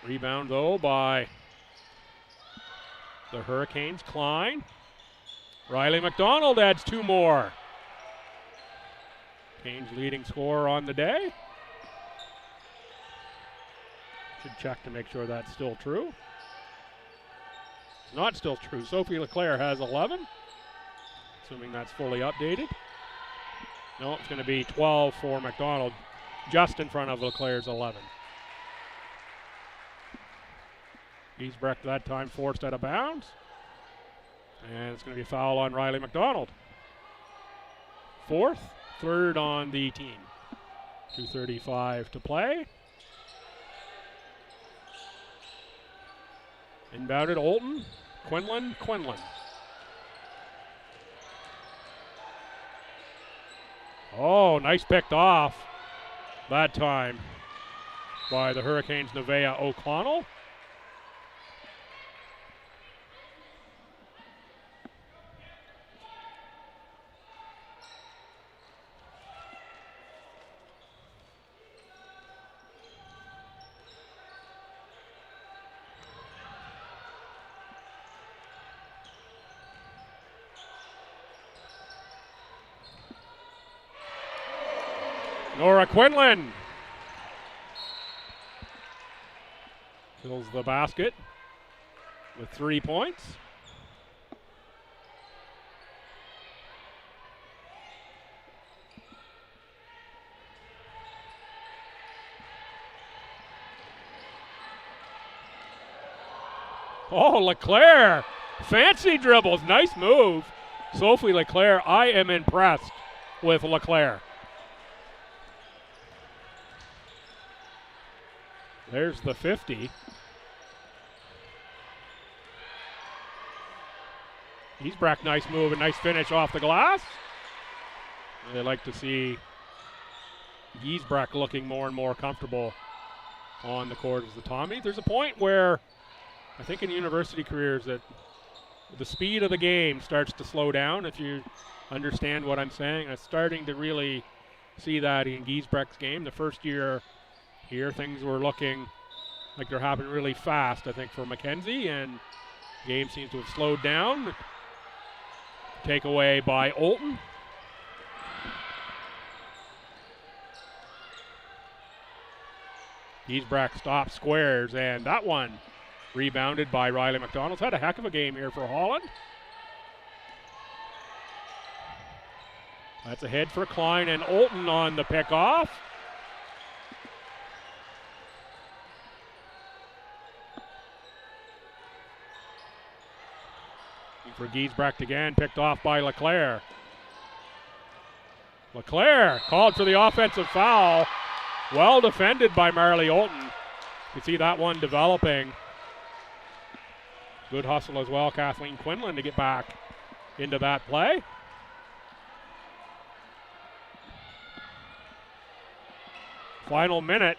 Rebound though by the Hurricanes. Klein. Riley McDonald adds 2 more. Canes leading scorer on the day. Should check to make sure that's still true. It's not still true. Sophie Leclerc has 11. Assuming that's fully updated. No, it's going to be 12 for McDonald. Just in front of Leclerc's 11. Giesbrecht that time forced out of bounds. And it's going to be a foul on Riley McDonald. 4th, 3rd on the team. 2:35 to play. Inbounded Olton, Quinlan. Oh, nice picked off that time by the Hurricanes' Nevaeh O'Connell. Nora Quinlan fills the basket with 3 points. Oh, Leclerc, fancy dribbles, nice move. Sophie Leclerc, I am impressed with Leclerc. There's the 50. Giesbrecht, nice move and nice finish off the glass. I'd like to see Giesbrecht looking more and more comfortable on the court as the Tommies. There's a point where I think in university careers that the speed of the game starts to slow down, if you understand what I'm saying. I'm starting to really see that in Giesbrecht's game. The first year here, things were looking like they're happening really fast, I think, for Mackenzie, and the game seems to have slowed down. Takeaway by Olton. Giesbrecht stops squares, and that one rebounded by Riley McDonald. Had a heck of a game here for Holland. That's ahead for Klein and Olton on the pickoff. For Giesbrecht again, picked off by Leclerc. Leclerc called for the offensive foul. Well defended by Marley Olton. You see that one developing. Good hustle as well, Kathleen Quinlan, to get back into that play. Final minute.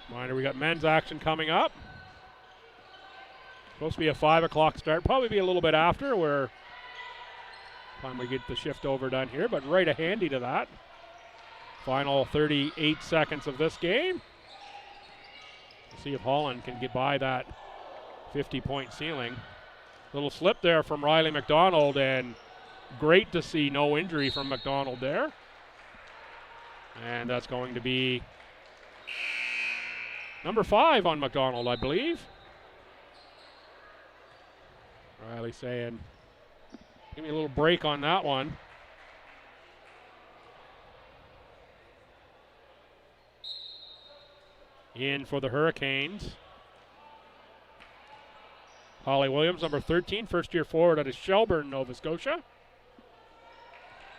Reminder, we got men's action coming up. Supposed to be a 5 o'clock start, probably be a little bit after where time we get the shift over done here, but right a handy to that. Final 38 seconds of this game. We'll see if Holland can get by that 50-point ceiling. Little slip there from Riley McDonald, and great to see no injury from McDonald there. And that's going to be number 5 on McDonald, I believe. Riley saying, give me a little break on that one. In for the Hurricanes, Holly Williams, number 13, first-year forward out of Shelburne, Nova Scotia.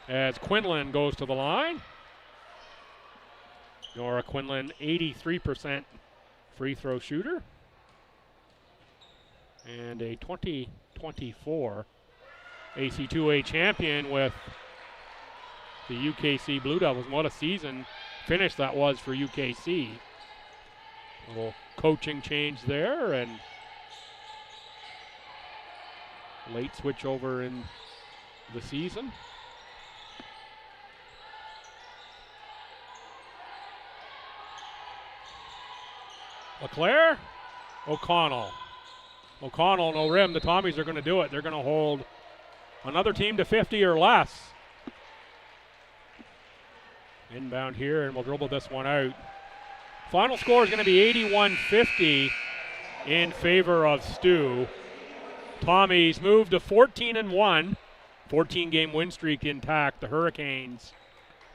As Quinlan goes to the line. Nora Quinlan, 83% free throw shooter. And a 2024 AC2A champion with the UKC Blue Devils. What a season finish that was for UKC. A little coaching change there, and late switch over in the season. LeClaire, O'Connell, no rim. The Tommies are going to do it. They're going to hold another team to 50 or less. Inbound here, and we'll dribble this one out. Final score is going to be 81-50 in favor of STU. Tommies move to 14-1, 14-game win streak intact. The Hurricanes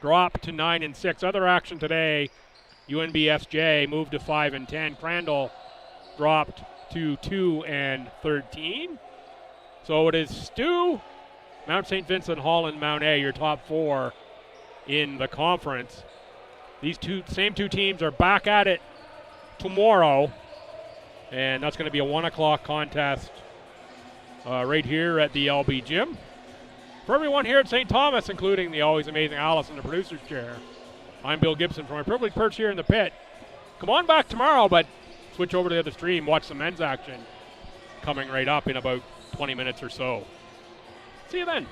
drop to 9-6. Other action today, UNBFJ moved to 5-10. Crandall dropped to 2-13. So it is STU, Mount St. Vincent, Holland, Mount A, your top 4 in the conference. These same two teams are back at it tomorrow, and that's going to be a 1 o'clock contest right here at the LB Gym. For everyone here at St. Thomas, including the always amazing Alice in the producer's chair, I'm Bill Gibson from my privileged perch here in the pit. Come on back tomorrow, but switch over to the other stream, watch some men's action coming right up in about 20 minutes or so. See you then.